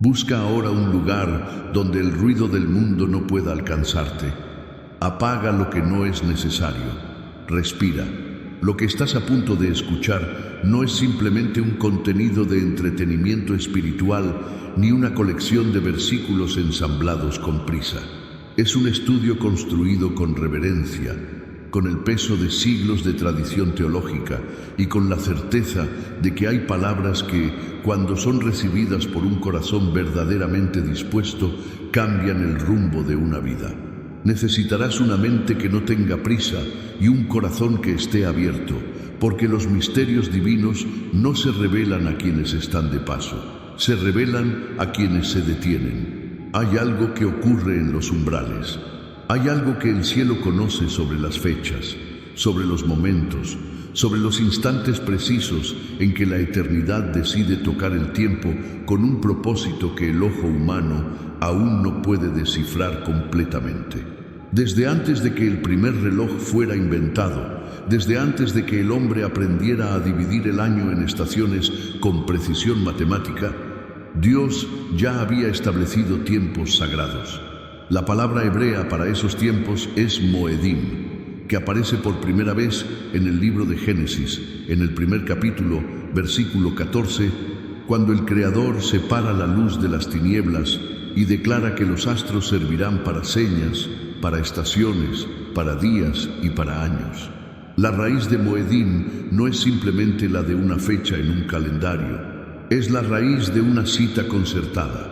Busca ahora un lugar donde el ruido del mundo no pueda alcanzarte. Apaga lo que no es necesario. Respira. Lo que estás a punto de escuchar no es simplemente un contenido de entretenimiento espiritual ni una colección de versículos ensamblados con prisa. Es un estudio construido con reverencia, con el peso de siglos de tradición teológica y con la certeza de que hay palabras que, cuando son recibidas por un corazón verdaderamente dispuesto, cambian el rumbo de una vida. Necesitarás una mente que no tenga prisa y un corazón que esté abierto, porque los misterios divinos no se revelan a quienes están de paso, se revelan a quienes se detienen. Hay algo que ocurre en los umbrales. Hay algo que el cielo conoce sobre las fechas, sobre los momentos, sobre los instantes precisos en que la eternidad decide tocar el tiempo con un propósito que el ojo humano aún no puede descifrar completamente. Desde antes de que el primer reloj fuera inventado, desde antes de que el hombre aprendiera a dividir el año en estaciones con precisión matemática, Dios ya había establecido tiempos sagrados. La palabra hebrea para esos tiempos es Moedim, que aparece por primera vez en el libro de Génesis, en el primer capítulo, versículo 14, cuando el Creador separa la luz de las tinieblas y declara que los astros servirán para señas, para estaciones, para días y para años. La raíz de Moedim no es simplemente la de una fecha en un calendario, es la raíz de una cita concertada.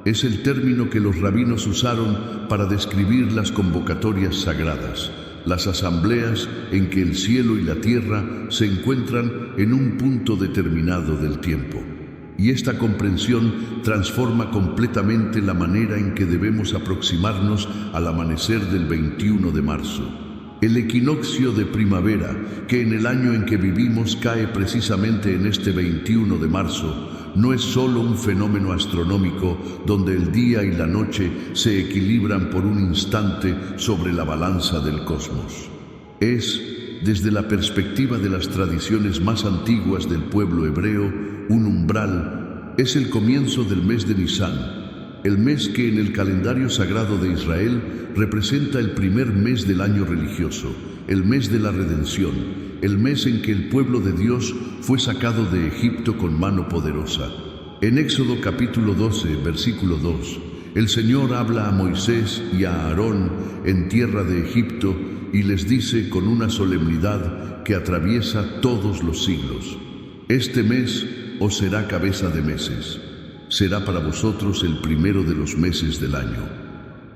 Es el término que los rabinos usaron para describir las convocatorias sagradas, las asambleas en que el cielo y la tierra se encuentran en un punto determinado del tiempo. Y esta comprensión transforma completamente la manera en que debemos aproximarnos al amanecer del 21 de marzo. El equinoccio de primavera, que en el año en que vivimos cae precisamente en este 21 de marzo, no es solo un fenómeno astronómico donde el día y la noche se equilibran por un instante sobre la balanza del cosmos. Es, desde la perspectiva de las tradiciones más antiguas del pueblo hebreo, un umbral. Es el comienzo del mes de Nisán, el mes que en el calendario sagrado de Israel representa el primer mes del año religioso, el mes de la redención, el mes en que el pueblo de Dios fue sacado de Egipto con mano poderosa. En Éxodo capítulo 12, versículo 2, el Señor habla a Moisés y a Aarón en tierra de Egipto y les dice con una solemnidad que atraviesa todos los siglos: este mes os será cabeza de meses. Será para vosotros el primero de los meses del año.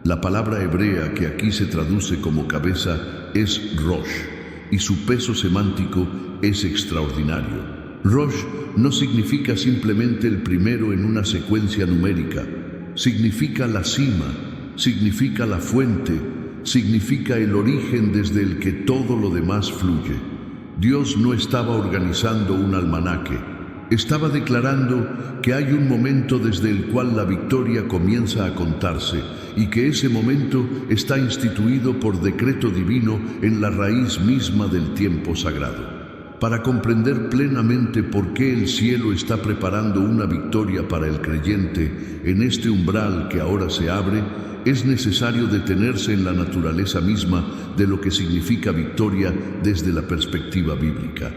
La palabra hebrea que aquí se traduce como cabeza es Rosh, y su peso semántico es extraordinario. Rosh no significa simplemente el primero en una secuencia numérica. Significa la cima, significa la fuente, significa el origen desde el que todo lo demás fluye. Dios no estaba organizando un almanaque. Estaba declarando que hay un momento desde el cual la victoria comienza a contarse y que ese momento está instituido por decreto divino en la raíz misma del tiempo sagrado. Para comprender plenamente por qué el cielo está preparando una victoria para el creyente en este umbral que ahora se abre, es necesario detenerse en la naturaleza misma de lo que significa victoria desde la perspectiva bíblica.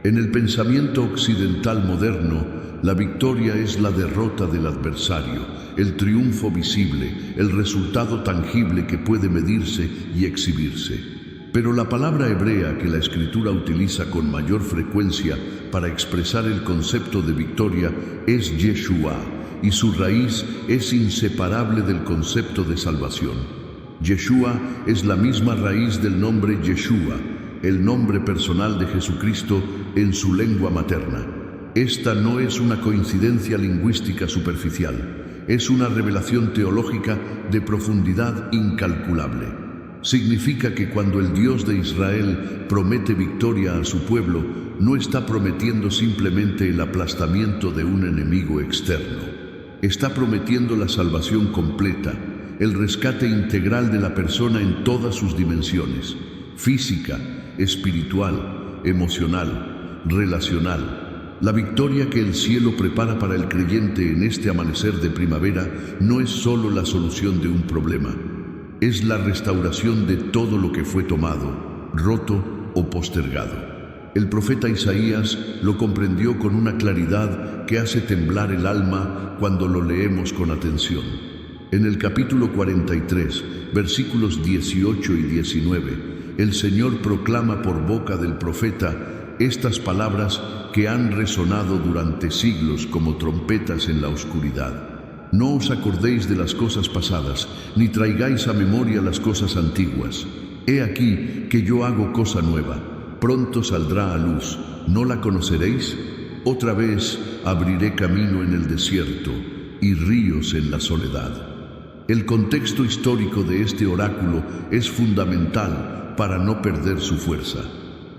En el pensamiento occidental moderno, la victoria es la derrota del adversario, el triunfo visible, el resultado tangible que puede medirse y exhibirse. Pero la palabra hebrea que la Escritura utiliza con mayor frecuencia para expresar el concepto de victoria es Yeshua, y su raíz es inseparable del concepto de salvación. Yeshua es la misma raíz del nombre Yeshua, el nombre personal de Jesucristo en su lengua materna. Esta no es una coincidencia lingüística superficial, es una revelación teológica de profundidad incalculable. Significa que cuando el Dios de Israel promete victoria a su pueblo, no está prometiendo simplemente el aplastamiento de un enemigo externo. Está prometiendo la salvación completa, el rescate integral de la persona en todas sus dimensiones: física, espiritual, emocional, relacional. La victoria que el cielo prepara para el creyente en este amanecer de primavera no es solo la solución de un problema, es la restauración de todo lo que fue tomado, roto o postergado. El profeta Isaías lo comprendió con una claridad que hace temblar el alma cuando lo leemos con atención. En el capítulo 43, versículos 18 y 19, el Señor proclama por boca del profeta estas palabras que han resonado durante siglos como trompetas en la oscuridad. No os acordéis de las cosas pasadas, ni traigáis a memoria las cosas antiguas. He aquí que yo hago cosa nueva, pronto saldrá a luz, ¿no la conoceréis? Otra vez abriré camino en el desierto y ríos en la soledad. El contexto histórico de este oráculo es fundamental para no perder su fuerza.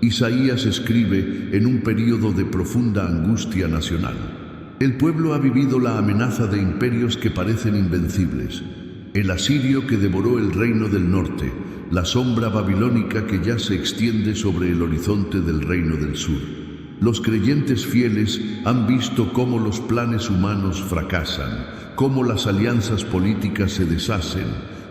Isaías escribe en un período de profunda angustia nacional. El pueblo ha vivido la amenaza de imperios que parecen invencibles. El asirio que devoró el reino del norte, la sombra babilónica que ya se extiende sobre el horizonte del reino del sur. Los creyentes fieles han visto cómo los planes humanos fracasan, cómo las alianzas políticas se deshacen,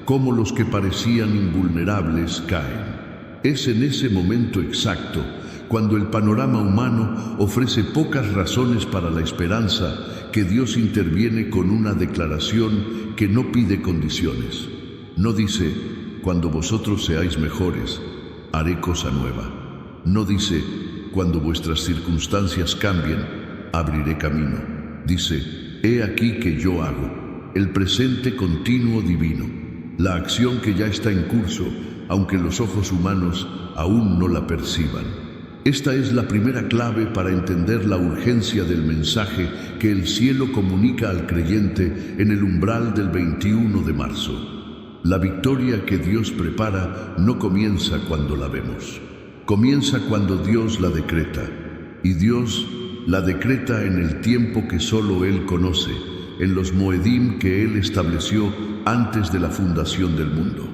cómo los que parecían invulnerables caen. Es en ese momento exacto, cuando el panorama humano ofrece pocas razones para la esperanza, que Dios interviene con una declaración que no pide condiciones. No dice, cuando vosotros seáis mejores, haré cosa nueva. No dice, cuando vuestras circunstancias cambien, abriré camino. Dice, he aquí que yo hago, el presente continuo divino, la acción que ya está en curso, aunque los ojos humanos aún no la perciban. Esta es la primera clave para entender la urgencia del mensaje que el cielo comunica al creyente en el umbral del 21 de marzo. La victoria que Dios prepara no comienza cuando la vemos. Comienza cuando Dios la decreta. Y Dios la decreta en el tiempo que solo Él conoce, en los Moedim que Él estableció antes de la fundación del mundo.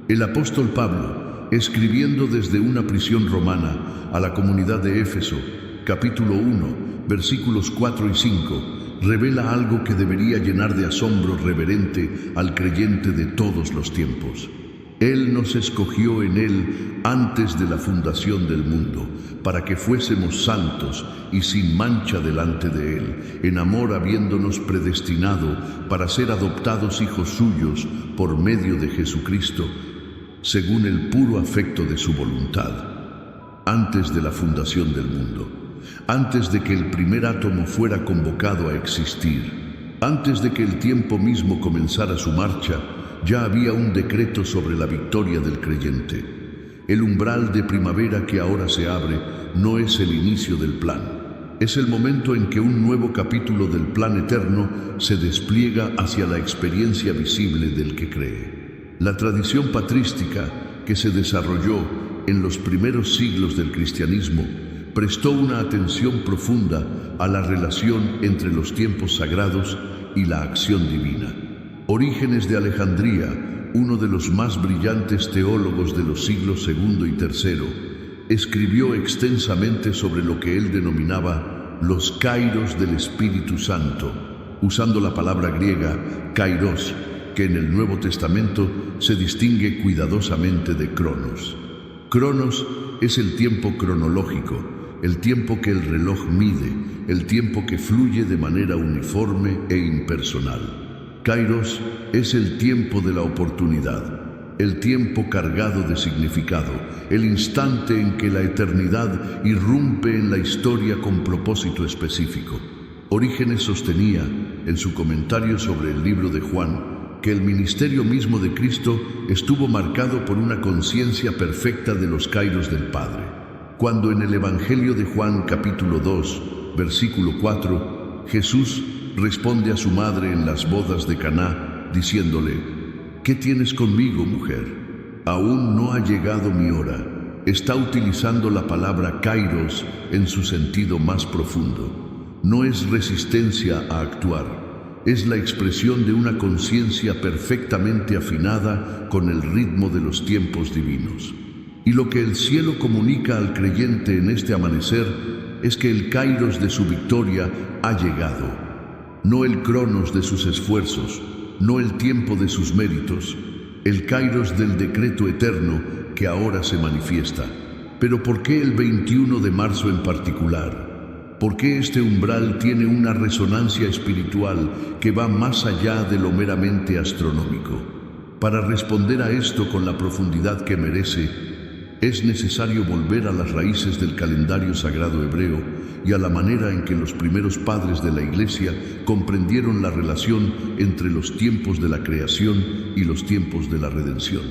El apóstol Pablo, escribiendo desde una prisión romana a la comunidad de Éfeso, capítulo 1, versículos 4 y 5, revela algo que debería llenar de asombro reverente al creyente de todos los tiempos. Él nos escogió en Él antes de la fundación del mundo, para que fuésemos santos y sin mancha delante de Él, en amor habiéndonos predestinado para ser adoptados hijos suyos por medio de Jesucristo, según el puro afecto de su voluntad. Antes de la fundación del mundo, antes de que el primer átomo fuera convocado a existir, antes de que el tiempo mismo comenzara su marcha, ya había un decreto sobre la victoria del creyente. El umbral de primavera que ahora se abre no es el inicio del plan. Es el momento en que un nuevo capítulo del plan eterno se despliega hacia la experiencia visible del que cree. La tradición patrística que se desarrolló en los primeros siglos del cristianismo prestó una atención profunda a la relación entre los tiempos sagrados y la acción divina. Orígenes de Alejandría, uno de los más brillantes teólogos de los siglos II y III, escribió extensamente sobre lo que él denominaba los kairos del Espíritu Santo, usando la palabra griega kairos, que en el Nuevo Testamento se distingue cuidadosamente de cronos. Cronos es el tiempo cronológico, el tiempo que el reloj mide, el tiempo que fluye de manera uniforme e impersonal. Kairos es el tiempo de la oportunidad, el tiempo cargado de significado, el instante en que la eternidad irrumpe en la historia con propósito específico. Orígenes sostenía, en su comentario sobre el libro de Juan, que el ministerio mismo de Cristo estuvo marcado por una conciencia perfecta de los kairos del Padre. Cuando en el Evangelio de Juan capítulo 2, versículo 4, Jesús responde a su madre en las bodas de Caná, diciéndole, ¿qué tienes conmigo, mujer? Aún no ha llegado mi hora. Está utilizando la palabra kairos en su sentido más profundo. No es resistencia a actuar. Es la expresión de una conciencia perfectamente afinada con el ritmo de los tiempos divinos. Y lo que el cielo comunica al creyente en este amanecer es que el kairos de su victoria ha llegado. No el cronos de sus esfuerzos, no el tiempo de sus méritos, el kairos del decreto eterno que ahora se manifiesta. Pero ¿por qué el 21 de marzo en particular? ¿Por qué este umbral tiene una resonancia espiritual que va más allá de lo meramente astronómico? Para responder a esto con la profundidad que merece, es necesario volver a las raíces del calendario sagrado hebreo y a la manera en que los primeros padres de la Iglesia comprendieron la relación entre los tiempos de la creación y los tiempos de la redención.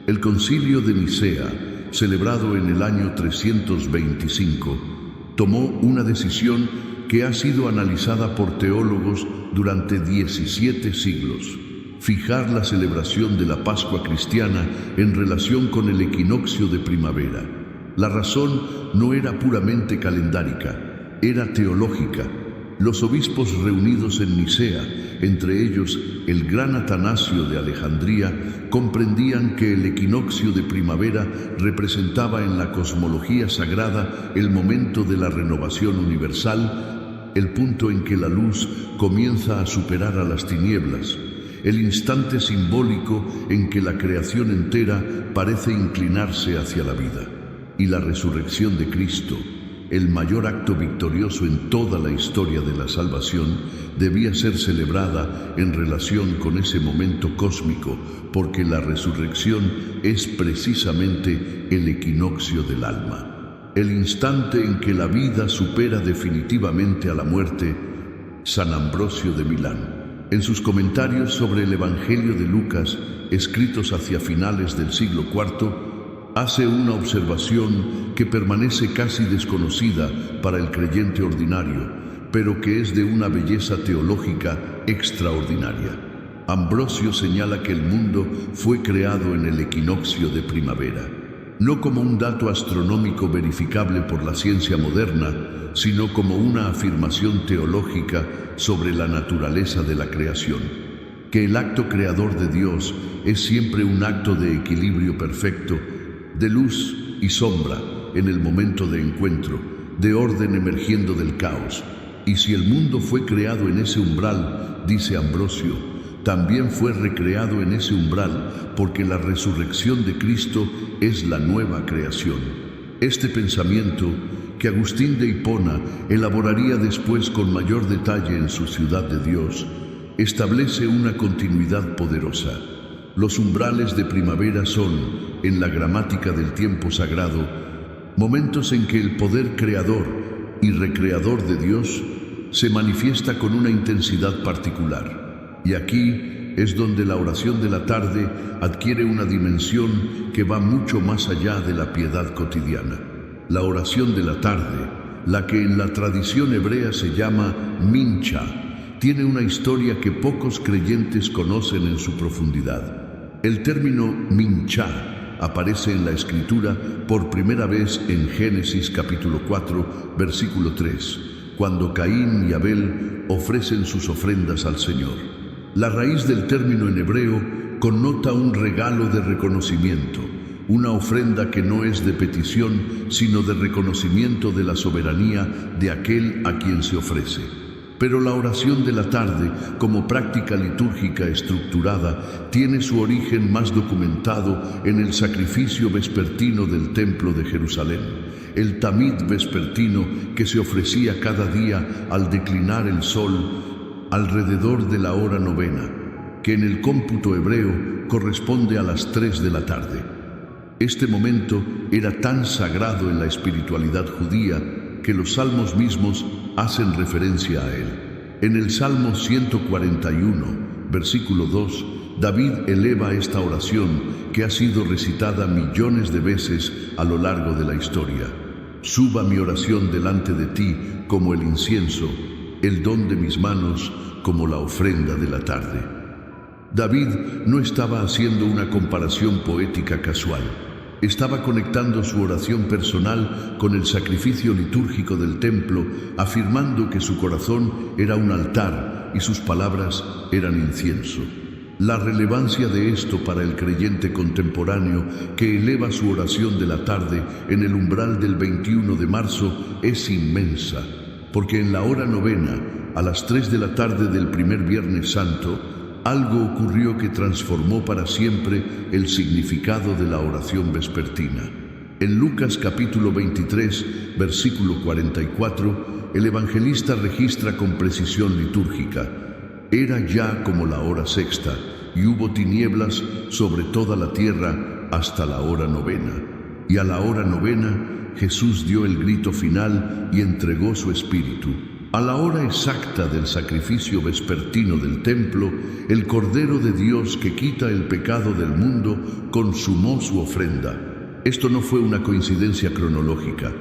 El Concilio de Nicea, celebrado en el año 325, tomó una decisión que ha sido analizada por teólogos durante 17 siglos. Fijar la celebración de la Pascua cristiana en relación con el equinoccio de primavera. La razón no era puramente calendárica, era teológica. Los obispos reunidos en Nicea, entre ellos el gran Atanasio de Alejandría, comprendían que el equinoccio de primavera representaba en la cosmología sagrada el momento de la renovación universal, el punto en que la luz comienza a superar a las tinieblas, el instante simbólico en que la creación entera parece inclinarse hacia la vida. Y la resurrección de Cristo, el mayor acto victorioso en toda la historia de la salvación, debía ser celebrada en relación con ese momento cósmico, porque la resurrección es precisamente el equinoccio del alma. El instante en que la vida supera definitivamente a la muerte. San Ambrosio de Milán, en sus comentarios sobre el Evangelio de Lucas, escritos hacia finales del siglo IV, hace una observación que permanece casi desconocida para el creyente ordinario, pero que es de una belleza teológica extraordinaria. Ambrosio señala que el mundo fue creado en el equinoccio de primavera, no como un dato astronómico verificable por la ciencia moderna, sino como una afirmación teológica sobre la naturaleza de la creación, que el acto creador de Dios es siempre un acto de equilibrio perfecto, de luz y sombra en el momento de encuentro, de orden emergiendo del caos. Y si el mundo fue creado en ese umbral, dice Ambrosio, también fue recreado en ese umbral, porque la resurrección de Cristo es la nueva creación. Este pensamiento, que Agustín de Hipona elaboraría después con mayor detalle en su Ciudad de Dios, establece una continuidad poderosa. Los umbrales de primavera son, en la gramática del tiempo sagrado, momentos en que el poder creador y recreador de Dios se manifiesta con una intensidad particular. Y aquí es donde la oración de la tarde adquiere una dimensión que va mucho más allá de la piedad cotidiana. La oración de la tarde, la que en la tradición hebrea se llama mincha, tiene una historia que pocos creyentes conocen en su profundidad. El término mincha aparece en la Escritura por primera vez en Génesis capítulo 4, versículo 3, cuando Caín y Abel ofrecen sus ofrendas al Señor. La raíz del término en hebreo connota un regalo de reconocimiento, una ofrenda que no es de petición, sino de reconocimiento de la soberanía de aquel a quien se ofrece. Pero la oración de la tarde, como práctica litúrgica estructurada, tiene su origen más documentado en el sacrificio vespertino del Templo de Jerusalén, el tamid vespertino que se ofrecía cada día al declinar el sol alrededor de la hora novena, que en el cómputo hebreo corresponde a las 3 de la tarde. Este momento era tan sagrado en la espiritualidad judía que los salmos mismos hacen referencia a él. En el Salmo 141, versículo 2, David eleva esta oración que ha sido recitada millones de veces a lo largo de la historia. Suba mi oración delante de ti como el incienso, el don de mis manos como la ofrenda de la tarde. David no estaba haciendo una comparación poética casual. Estaba conectando su oración personal con el sacrificio litúrgico del templo, afirmando que su corazón era un altar y sus palabras eran incienso. La relevancia de esto para el creyente contemporáneo que eleva su oración de la tarde en el umbral del 21 de marzo es inmensa, porque en la hora novena, a las 3 de la tarde del primer Viernes Santo, algo ocurrió que transformó para siempre el significado de la oración vespertina. En Lucas capítulo 23, versículo 44, el evangelista registra con precisión litúrgica: era ya como la hora sexta, y hubo tinieblas sobre toda la tierra hasta la hora novena. Y a la hora novena, Jesús dio el grito final y entregó su espíritu. A la hora exacta del sacrificio vespertino del templo, el Cordero de Dios que quita el pecado del mundo consumó su ofrenda. Esto no fue una coincidencia cronológica.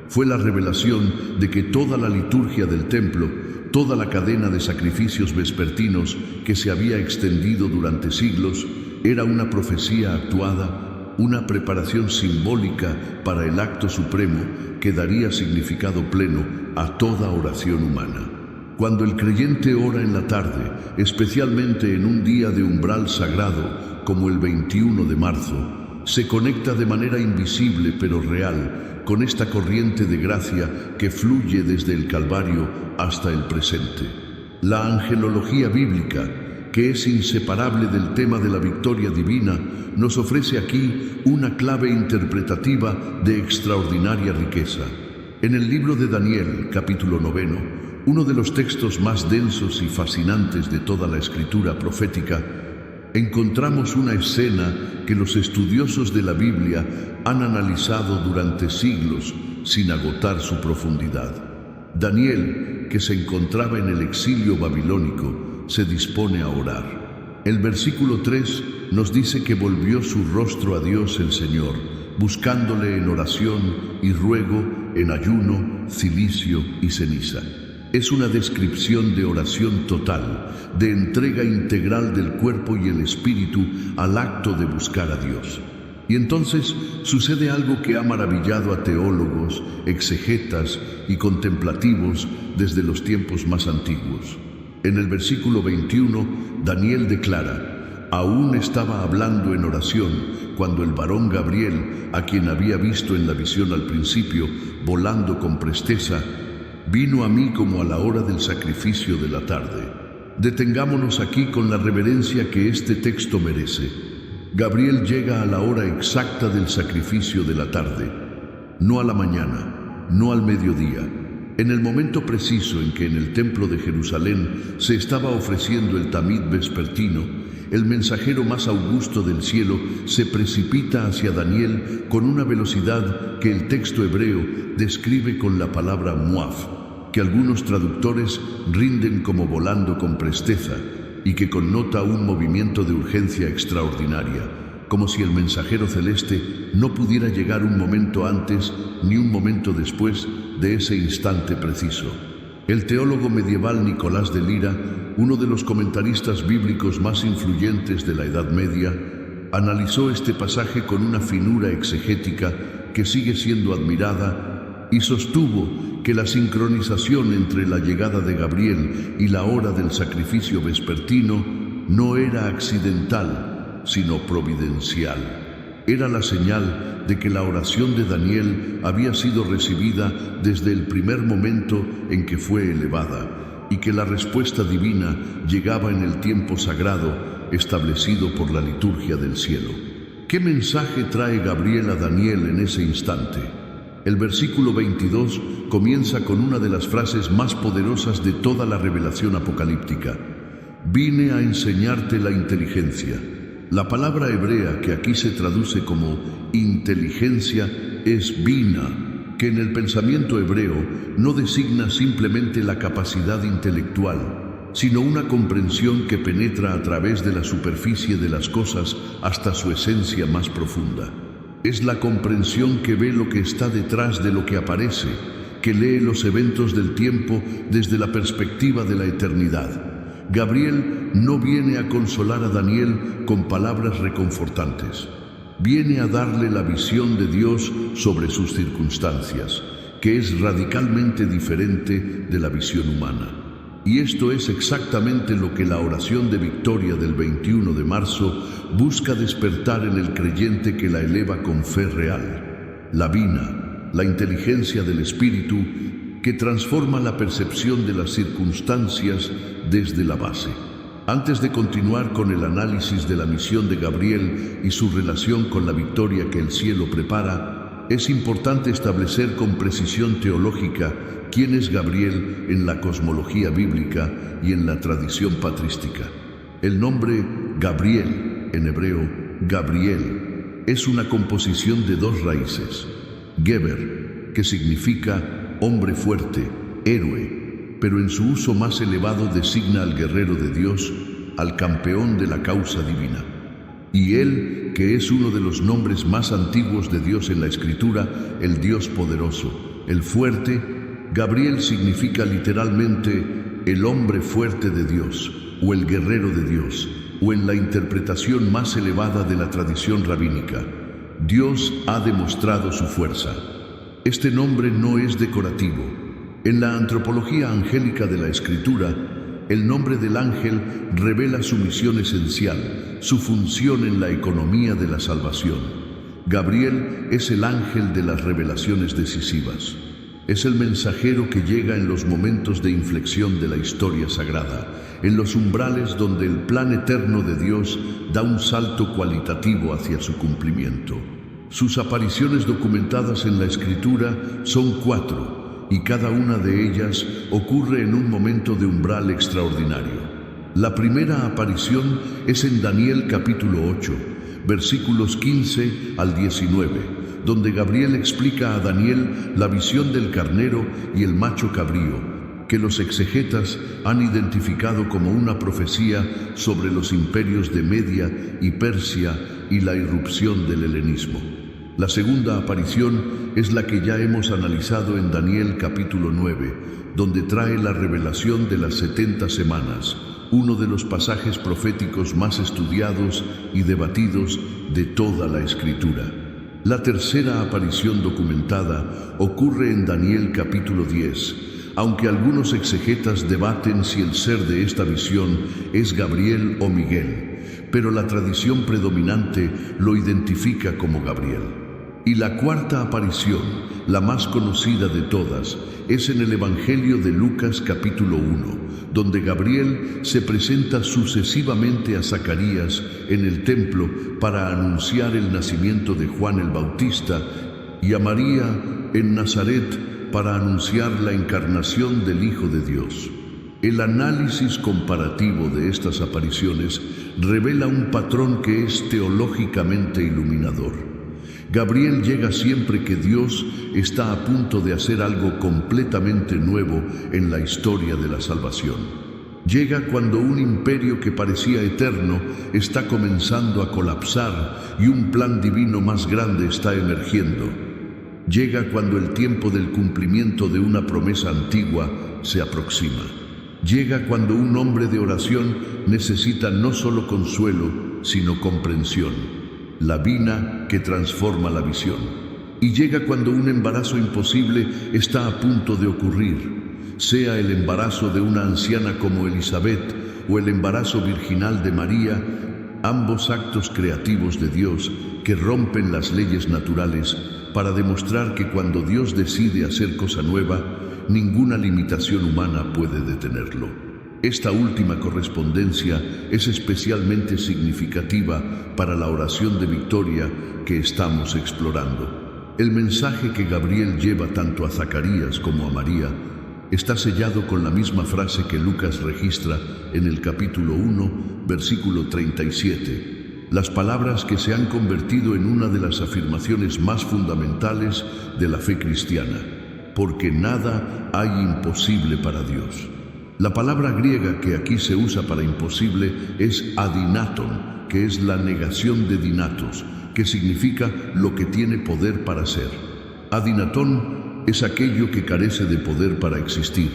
Fue la revelación de que toda la liturgia del templo, toda la cadena de sacrificios vespertinos que se había extendido durante siglos, era una profecía actuada, una preparación simbólica para el acto supremo que daría significado pleno a toda oración humana. Cuando el creyente ora en la tarde, especialmente en un día de umbral sagrado como el 21 de marzo, se conecta de manera invisible pero real con esta corriente de gracia que fluye desde el Calvario hasta el presente. La angelología bíblica, que es inseparable del tema de la victoria divina, nos ofrece aquí una clave interpretativa de extraordinaria riqueza. En el libro de Daniel, capítulo 9, uno de los textos más densos y fascinantes de toda la escritura profética, encontramos una escena que los estudiosos de la Biblia han analizado durante siglos sin agotar su profundidad. Daniel, que se encontraba en el exilio babilónico, se dispone a orar. El versículo 3 nos dice que volvió su rostro a Dios el Señor, buscándole en oración y ruego, en ayuno, cilicio y ceniza. Es una descripción de oración total, de entrega integral del cuerpo y el espíritu al acto de buscar a Dios. Y entonces sucede algo que ha maravillado a teólogos, exegetas y contemplativos desde los tiempos más antiguos. En el versículo 21, Daniel declara: aún estaba hablando en oración cuando el varón Gabriel, a quien había visto en la visión al principio, volando con presteza, vino a mí como a la hora del sacrificio de la tarde. Detengámonos aquí con la reverencia que este texto merece. Gabriel llega a la hora exacta del sacrificio de la tarde, no a la mañana, no al mediodía. En el momento preciso en que en el templo de Jerusalén se estaba ofreciendo el tamid vespertino, el mensajero más augusto del cielo se precipita hacia Daniel con una velocidad que el texto hebreo describe con la palabra muaf, que algunos traductores rinden como volando con presteza y que connota un movimiento de urgencia extraordinaria, como si el mensajero celeste no pudiera llegar un momento antes ni un momento después de ese instante preciso. El teólogo medieval Nicolás de Lira, uno de los comentaristas bíblicos más influyentes de la Edad Media, analizó este pasaje con una finura exegética que sigue siendo admirada y sostuvo que la sincronización entre la llegada de Gabriel y la hora del sacrificio vespertino no era accidental, sino providencial. Era la señal de que la oración de Daniel había sido recibida desde el primer momento en que fue elevada y que la respuesta divina llegaba en el tiempo sagrado establecido por la liturgia del cielo. ¿Qué mensaje trae Gabriel a Daniel en ese instante? El versículo 22 comienza con una de las frases más poderosas de toda la revelación apocalíptica: vine a enseñarte la inteligencia. La palabra hebrea que aquí se traduce como inteligencia es bina, que en el pensamiento hebreo no designa simplemente la capacidad intelectual, sino una comprensión que penetra a través de la superficie de las cosas hasta su esencia más profunda. Es la comprensión que ve lo que está detrás de lo que aparece, que lee los eventos del tiempo desde la perspectiva de la eternidad. Gabriel no viene a consolar a Daniel con palabras reconfortantes. Viene a darle la visión de Dios sobre sus circunstancias, que es radicalmente diferente de la visión humana. Y esto es exactamente lo que la oración de victoria del 21 de marzo busca despertar en el creyente que la eleva con fe real. La vina, la inteligencia del Espíritu, que transforma la percepción de las circunstancias desde la base. Antes de continuar con el análisis de la misión de Gabriel y su relación con la victoria que el cielo prepara, es importante establecer con precisión teológica quién es Gabriel en la cosmología bíblica y en la tradición patrística. El nombre Gabriel, en hebreo Gabriel, es una composición de dos raíces. Geber, que significa hombre fuerte, héroe, pero en su uso más elevado designa al guerrero de Dios, al campeón de la causa divina. Y él, que es uno de los nombres más antiguos de Dios en la Escritura, el Dios poderoso, el fuerte. Gabriel significa literalmente el hombre fuerte de Dios, o el guerrero de Dios, o en la interpretación más elevada de la tradición rabínica, Dios ha demostrado su fuerza. Este nombre no es decorativo. En la antropología angélica de la Escritura, el nombre del ángel revela su misión esencial, su función en la economía de la salvación. Gabriel es el ángel de las revelaciones decisivas. Es el mensajero que llega en los momentos de inflexión de la historia sagrada, en los umbrales donde el plan eterno de Dios da un salto cualitativo hacia su cumplimiento. Sus apariciones documentadas en la Escritura son 4, y cada una de ellas ocurre en un momento de umbral extraordinario. La primera aparición es en Daniel capítulo 8, versículos 15 al 19, donde Gabriel explica a Daniel la visión del carnero y el macho cabrío, que los exegetas han identificado como una profecía sobre los imperios de Media y Persia y la irrupción del helenismo. La segunda aparición es la que ya hemos analizado en Daniel capítulo 9, donde trae la revelación de las 70 semanas, uno de los pasajes proféticos más estudiados y debatidos de toda la Escritura. La tercera aparición documentada ocurre en Daniel capítulo 10, aunque algunos exegetas debaten si el ser de esta visión es Gabriel o Miguel, pero la tradición predominante lo identifica como Gabriel. Y la cuarta aparición, la más conocida de todas, es en el Evangelio de Lucas capítulo 1, donde Gabriel se presenta sucesivamente a Zacarías en el templo para anunciar el nacimiento de Juan el Bautista y a María en Nazaret para anunciar la encarnación del Hijo de Dios. El análisis comparativo de estas apariciones revela un patrón que es teológicamente iluminador. Gabriel llega siempre que Dios está a punto de hacer algo completamente nuevo en la historia de la salvación. Llega cuando un imperio que parecía eterno está comenzando a colapsar y un plan divino más grande está emergiendo. Llega cuando el tiempo del cumplimiento de una promesa antigua se aproxima. Llega cuando un hombre de oración necesita no solo consuelo, sino comprensión. La vina que transforma la visión. Y llega cuando un embarazo imposible está a punto de ocurrir, sea el embarazo de una anciana como Elizabeth o el embarazo virginal de María, ambos actos creativos de Dios que rompen las leyes naturales para demostrar que cuando Dios decide hacer cosa nueva, ninguna limitación humana puede detenerlo. Esta última correspondencia es especialmente significativa para la oración de victoria que estamos explorando. El mensaje que Gabriel lleva tanto a Zacarías como a María está sellado con la misma frase que Lucas registra en el capítulo 1, versículo 37. Las palabras que se han convertido en una de las afirmaciones más fundamentales de la fe cristiana, porque nada hay imposible para Dios. La palabra griega que aquí se usa para imposible es adinaton, que es la negación de dinatos, que significa lo que tiene poder para ser. Adinatón es aquello que carece de poder para existir,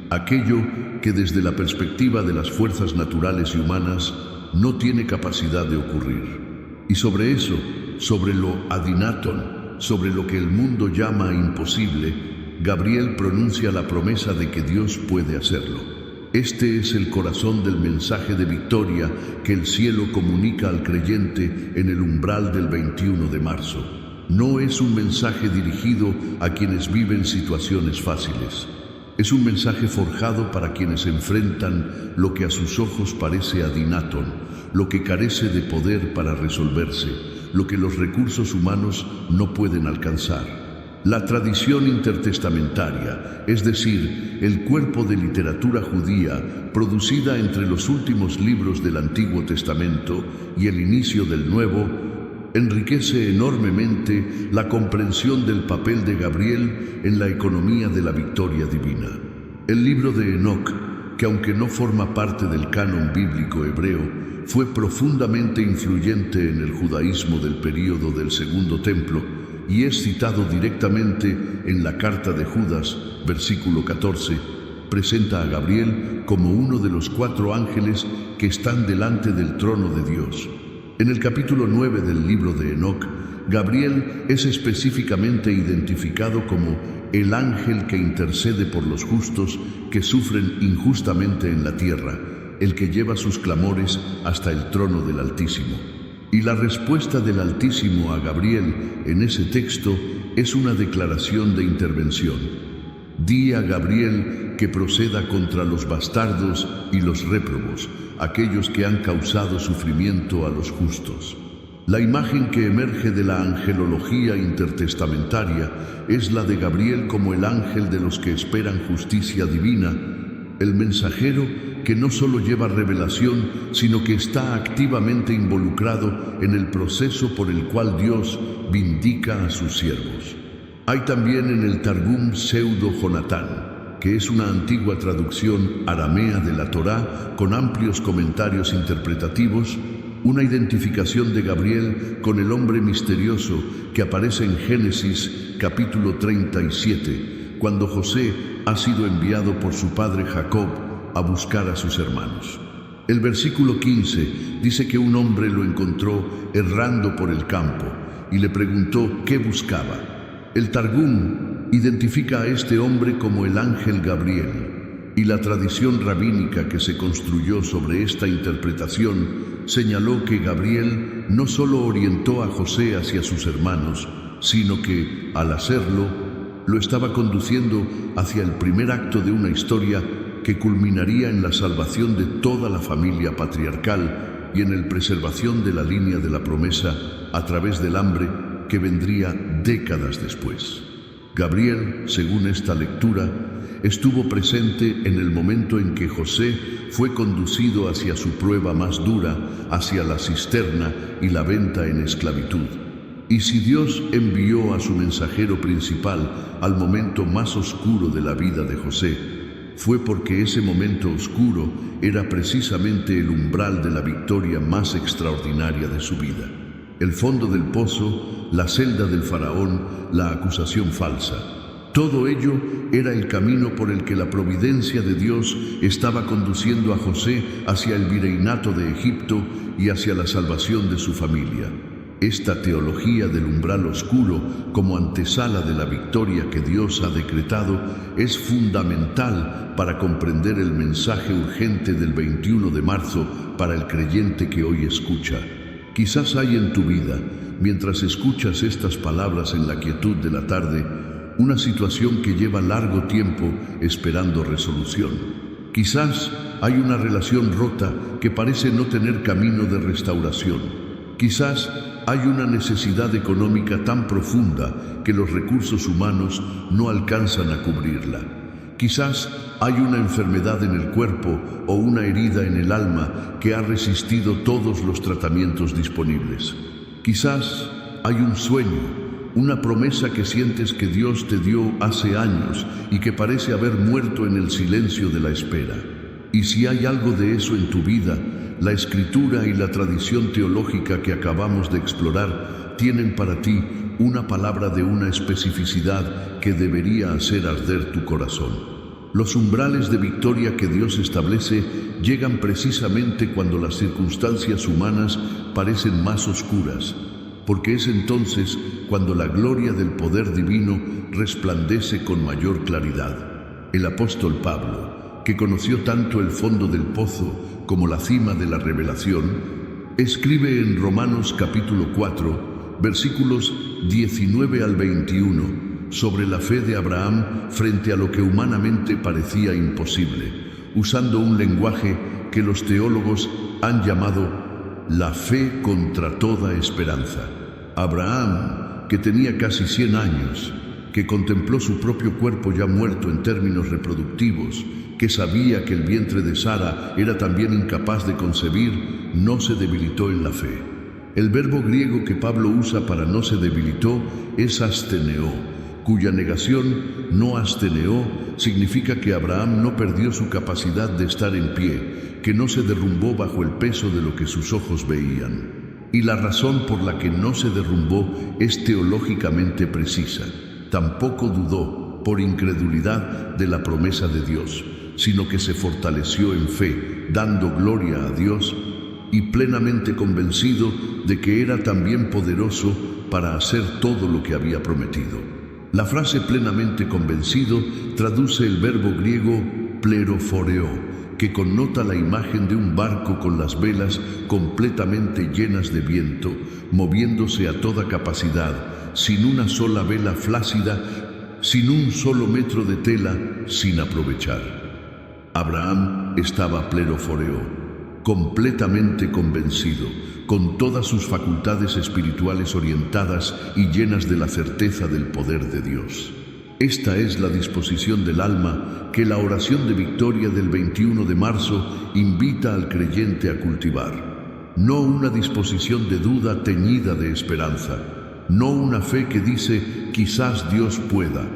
aquello que desde la perspectiva de las fuerzas naturales y humanas no tiene capacidad de ocurrir. Y sobre eso, sobre lo adinaton, sobre lo que el mundo llama imposible, Gabriel pronuncia la promesa de que Dios puede hacerlo. Este es el corazón del mensaje de victoria que el cielo comunica al creyente en el umbral del 21 de marzo. No es un mensaje dirigido a quienes viven situaciones fáciles. Es un mensaje forjado para quienes enfrentan lo que a sus ojos parece adinátón, lo que carece de poder para resolverse, lo que los recursos humanos no pueden alcanzar. La tradición intertestamentaria, es decir, el cuerpo de literatura judía producida entre los últimos libros del Antiguo Testamento y el inicio del Nuevo, enriquece enormemente la comprensión del papel de Gabriel en la economía de la victoria divina. El libro de Enoc, que aunque no forma parte del canon bíblico hebreo, fue profundamente influyente en el judaísmo del período del Segundo Templo, y es citado directamente en la carta de Judas, versículo 14, presenta a Gabriel como uno de los 4 ángeles que están delante del trono de Dios. En el capítulo 9 del libro de Enoc, Gabriel es específicamente identificado como el ángel que intercede por los justos que sufren injustamente en la tierra, el que lleva sus clamores hasta el trono del Altísimo. Y la respuesta del Altísimo a Gabriel en ese texto es una declaración de intervención. Di a Gabriel que proceda contra los bastardos y los réprobos, aquellos que han causado sufrimiento a los justos. La imagen que emerge de la angelología intertestamentaria es la de Gabriel como el ángel de los que esperan justicia divina, el mensajero que no solo lleva revelación, sino que está activamente involucrado en el proceso por el cual Dios vindica a sus siervos. Hay también en el Targum Pseudo-Jonatán, que es una antigua traducción aramea de la Torá con amplios comentarios interpretativos, una identificación de Gabriel con el hombre misterioso que aparece en Génesis capítulo 37, cuando José ha sido enviado por su padre Jacob a buscar a sus hermanos. El versículo 15 dice que un hombre lo encontró errando por el campo y le preguntó qué buscaba. El Targum identifica a este hombre como el ángel Gabriel, y la tradición rabínica que se construyó sobre esta interpretación señaló que Gabriel no solo orientó a José hacia sus hermanos, sino que, al hacerlo, lo estaba conduciendo hacia el primer acto de una historia que culminaría en la salvación de toda la familia patriarcal y en la preservación de la línea de la promesa a través del hambre que vendría décadas después. Gabriel, según esta lectura, estuvo presente en el momento en que José fue conducido hacia su prueba más dura, hacia la cisterna y la venta en esclavitud. Y si Dios envió a su mensajero principal al momento más oscuro de la vida de José, fue porque ese momento oscuro era precisamente el umbral de la victoria más extraordinaria de su vida. El fondo del pozo, la celda del faraón, la acusación falsa. Todo ello era el camino por el que la providencia de Dios estaba conduciendo a José hacia el virreinato de Egipto y hacia la salvación de su familia. Esta teología del umbral oscuro como antesala de la victoria que Dios ha decretado es fundamental para comprender el mensaje urgente del 21 de marzo para el creyente que hoy escucha. Quizás hay en tu vida, mientras escuchas estas palabras en la quietud de la tarde, una situación que lleva largo tiempo esperando resolución. Quizás hay una relación rota que parece no tener camino de restauración. Quizás hay una necesidad económica tan profunda que los recursos humanos no alcanzan a cubrirla. Quizás hay una enfermedad en el cuerpo o una herida en el alma que ha resistido todos los tratamientos disponibles. Quizás hay un sueño, una promesa que sientes que Dios te dio hace años y que parece haber muerto en el silencio de la espera. Y si hay algo de eso en tu vida, la Escritura y la tradición teológica que acabamos de explorar tienen para ti una palabra de una especificidad que debería hacer arder tu corazón. Los umbrales de victoria que Dios establece llegan precisamente cuando las circunstancias humanas parecen más oscuras, porque es entonces cuando la gloria del poder divino resplandece con mayor claridad. El apóstol Pablo, que conoció tanto el fondo del pozo como la cima de la revelación, escribe en Romanos capítulo 4, versículos 19 al 21, sobre la fe de Abraham frente a lo que humanamente parecía imposible, usando un lenguaje que los teólogos han llamado la fe contra toda esperanza. Abraham, que tenía casi 100 años, que contempló su propio cuerpo ya muerto en términos reproductivos, que sabía que el vientre de Sara era también incapaz de concebir, no se debilitó en la fe. El verbo griego que Pablo usa para no se debilitó es asteneó, cuya negación, no asteneó, significa que Abraham no perdió su capacidad de estar en pie, que no se derrumbó bajo el peso de lo que sus ojos veían. Y la razón por la que no se derrumbó es teológicamente precisa. Tampoco dudó, por incredulidad, de la promesa de Dios, sino que se fortaleció en fe, dando gloria a Dios y plenamente convencido de que era también poderoso para hacer todo lo que había prometido. La frase plenamente convencido traduce el verbo griego plerophoreo, que connota la imagen de un barco con las velas completamente llenas de viento, moviéndose a toda capacidad, sin una sola vela flácida, sin un solo metro de tela, sin aprovechar. Abraham estaba plerophoreo, completamente convencido, con todas sus facultades espirituales orientadas y llenas de la certeza del poder de Dios. Esta es la disposición del alma que la oración de victoria del 21 de marzo invita al creyente a cultivar. No una disposición de duda teñida de esperanza, no una fe que dice quizás Dios pueda,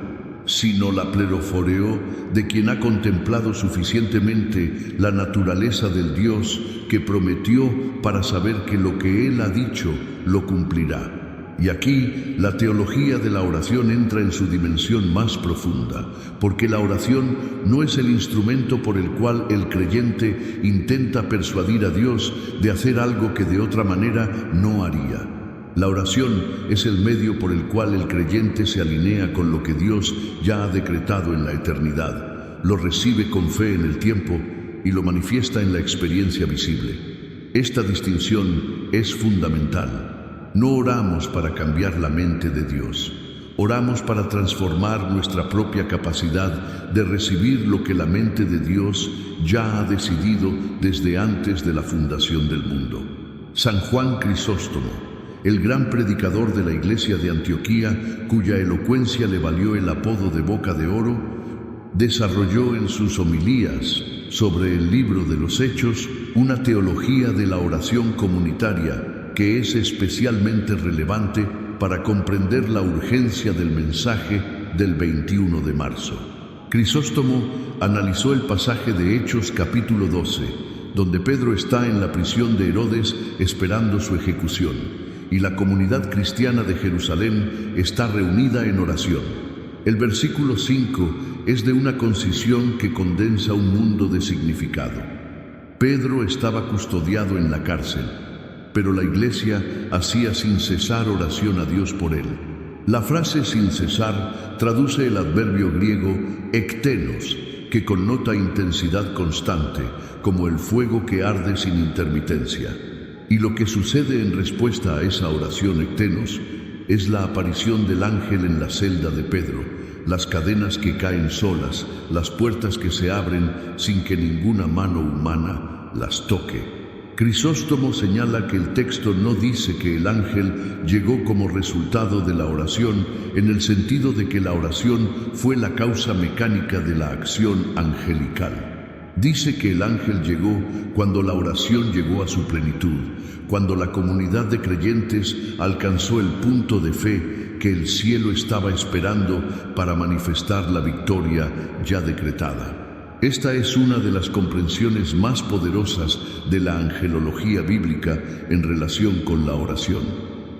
sino la plerophoreo de quien ha contemplado suficientemente la naturaleza del Dios que prometió para saber que lo que Él ha dicho lo cumplirá. Y aquí la teología de la oración entra en su dimensión más profunda, porque la oración no es el instrumento por el cual el creyente intenta persuadir a Dios de hacer algo que de otra manera no haría. La oración es el medio por el cual el creyente se alinea con lo que Dios ya ha decretado en la eternidad, lo recibe con fe en el tiempo y lo manifiesta en la experiencia visible. Esta distinción es fundamental. No oramos para cambiar la mente de Dios, oramos para transformar nuestra propia capacidad de recibir lo que la mente de Dios ya ha decidido desde antes de la fundación del mundo. San Juan Crisóstomo, el gran predicador de la iglesia de Antioquía, cuya elocuencia le valió el apodo de Boca de Oro, desarrolló en sus homilías sobre el libro de los Hechos una teología de la oración comunitaria que es especialmente relevante para comprender la urgencia del mensaje del 21 de marzo. Crisóstomo analizó el pasaje de Hechos capítulo 12, donde Pedro está en la prisión de Herodes esperando su ejecución, y la comunidad cristiana de Jerusalén está reunida en oración. El versículo 5 es de una concisión que condensa un mundo de significado. Pedro estaba custodiado en la cárcel, pero la iglesia hacía sin cesar oración a Dios por él. La frase sin cesar traduce el adverbio griego ektenos, que connota intensidad constante, como el fuego que arde sin intermitencia. Y lo que sucede en respuesta a esa oración ektenos es la aparición del ángel en la celda de Pedro, las cadenas que caen solas, las puertas que se abren sin que ninguna mano humana las toque. Crisóstomo señala que el texto no dice que el ángel llegó como resultado de la oración en el sentido de que la oración fue la causa mecánica de la acción angelical. Dice que el ángel llegó cuando la oración llegó a su plenitud, cuando la comunidad de creyentes alcanzó el punto de fe que el cielo estaba esperando para manifestar la victoria ya decretada. Esta es una de las comprensiones más poderosas de la angelología bíblica en relación con la oración.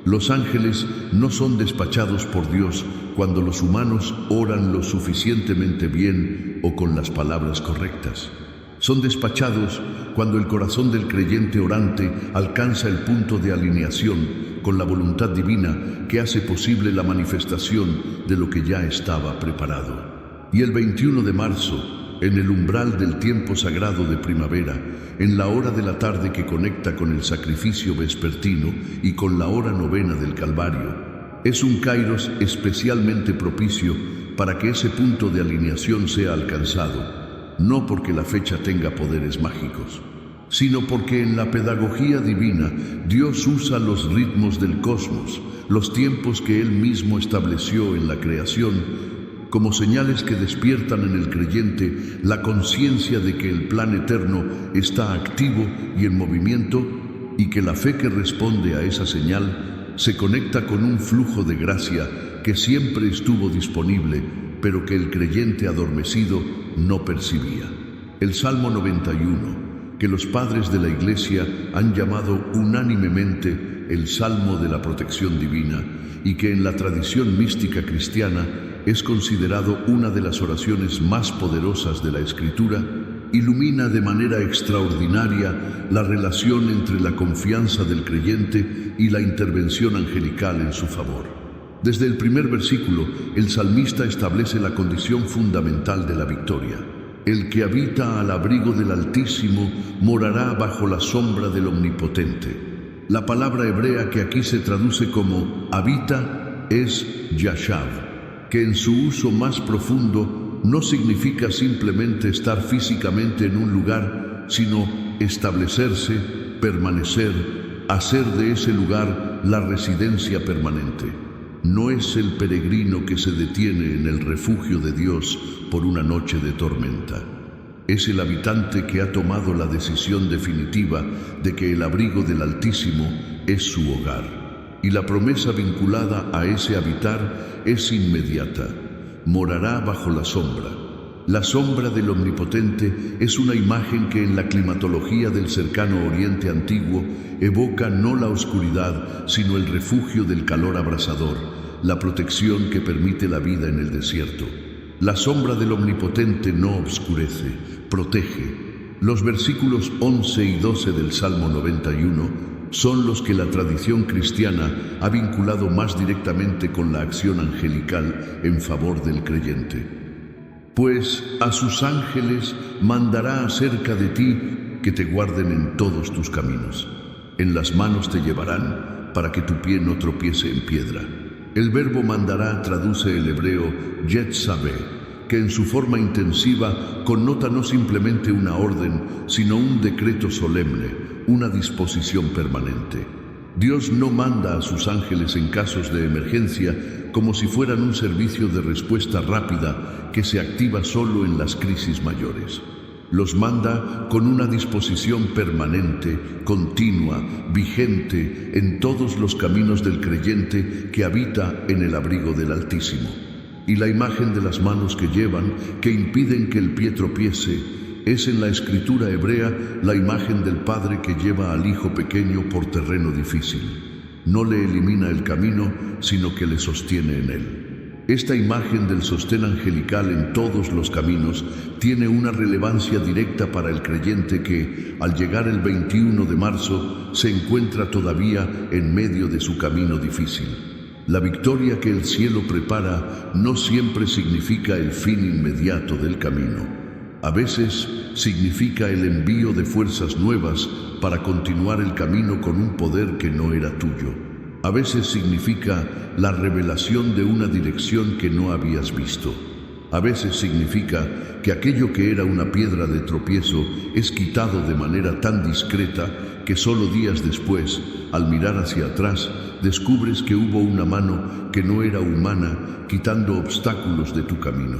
Los ángeles no son despachados por Dios cuando los humanos oran lo suficientemente bien o con las palabras correctas. Son despachados cuando el corazón del creyente orante alcanza el punto de alineación con la voluntad divina que hace posible la manifestación de lo que ya estaba preparado. Y el 21 de marzo, en el umbral del tiempo sagrado de primavera, en la hora de la tarde que conecta con el sacrificio vespertino y con la hora novena del Calvario. Es un kairos especialmente propicio para que ese punto de alineación sea alcanzado, no porque la fecha tenga poderes mágicos, sino porque en la pedagogía divina Dios usa los ritmos del cosmos, los tiempos que Él mismo estableció en la creación, como señales que despiertan en el creyente la conciencia de que el plan eterno está activo y en movimiento, y que la fe que responde a esa señal se conecta con un flujo de gracia que siempre estuvo disponible, pero que el creyente adormecido no percibía. El Salmo 91, que los padres de la Iglesia han llamado unánimemente el Salmo de la Protección Divina, y que en la tradición mística cristiana es considerado una de las oraciones más poderosas de la Escritura, ilumina de manera extraordinaria la relación entre la confianza del creyente y la intervención angelical en su favor. Desde el primer versículo, el salmista establece la condición fundamental de la victoria. El que habita al abrigo del Altísimo morará bajo la sombra del Omnipotente. La palabra hebrea que aquí se traduce como habita es yashav, que en su uso más profundo no significa simplemente estar físicamente en un lugar, sino establecerse, permanecer, hacer de ese lugar la residencia permanente. No es el peregrino que se detiene en el refugio de Dios por una noche de tormenta. Es el habitante que ha tomado la decisión definitiva de que el abrigo del Altísimo es su hogar. Y la promesa vinculada a ese habitar es inmediata. Morará bajo la sombra. La sombra del Omnipotente es una imagen que en la climatología del cercano Oriente Antiguo evoca no la oscuridad, sino el refugio del calor abrasador, la protección que permite la vida en el desierto. La sombra del Omnipotente no obscurece, protege. Los versículos 11 y 12 del Salmo 91 son los que la tradición cristiana ha vinculado más directamente con la acción angelical en favor del creyente. Pues a sus ángeles mandará acerca de ti que te guarden en todos tus caminos. En las manos te llevarán para que tu pie no tropiece en piedra. El verbo mandará traduce el hebreo yetzabé, que en su forma intensiva connota no simplemente una orden, sino un decreto solemne, una disposición permanente. Dios no manda a sus ángeles en casos de emergencia como si fueran un servicio de respuesta rápida que se activa solo en las crisis mayores. Los manda con una disposición permanente, continua, vigente en todos los caminos del creyente que habita en el abrigo del Altísimo. Y la imagen de las manos que llevan, que impiden que el pie tropiece, es en la escritura hebrea la imagen del padre que lleva al hijo pequeño por terreno difícil. No le elimina el camino, sino que le sostiene en él. Esta imagen del sostén angelical en todos los caminos tiene una relevancia directa para el creyente que, al llegar el 21 de marzo, se encuentra todavía en medio de su camino difícil. La victoria que el cielo prepara no siempre significa el fin inmediato del camino. A veces significa el envío de fuerzas nuevas para continuar el camino con un poder que no era tuyo. A veces significa la revelación de una dirección que no habías visto. A veces significa que aquello que era una piedra de tropiezo es quitado de manera tan discreta que solo días después, al mirar hacia atrás, descubres que hubo una mano que no era humana quitando obstáculos de tu camino.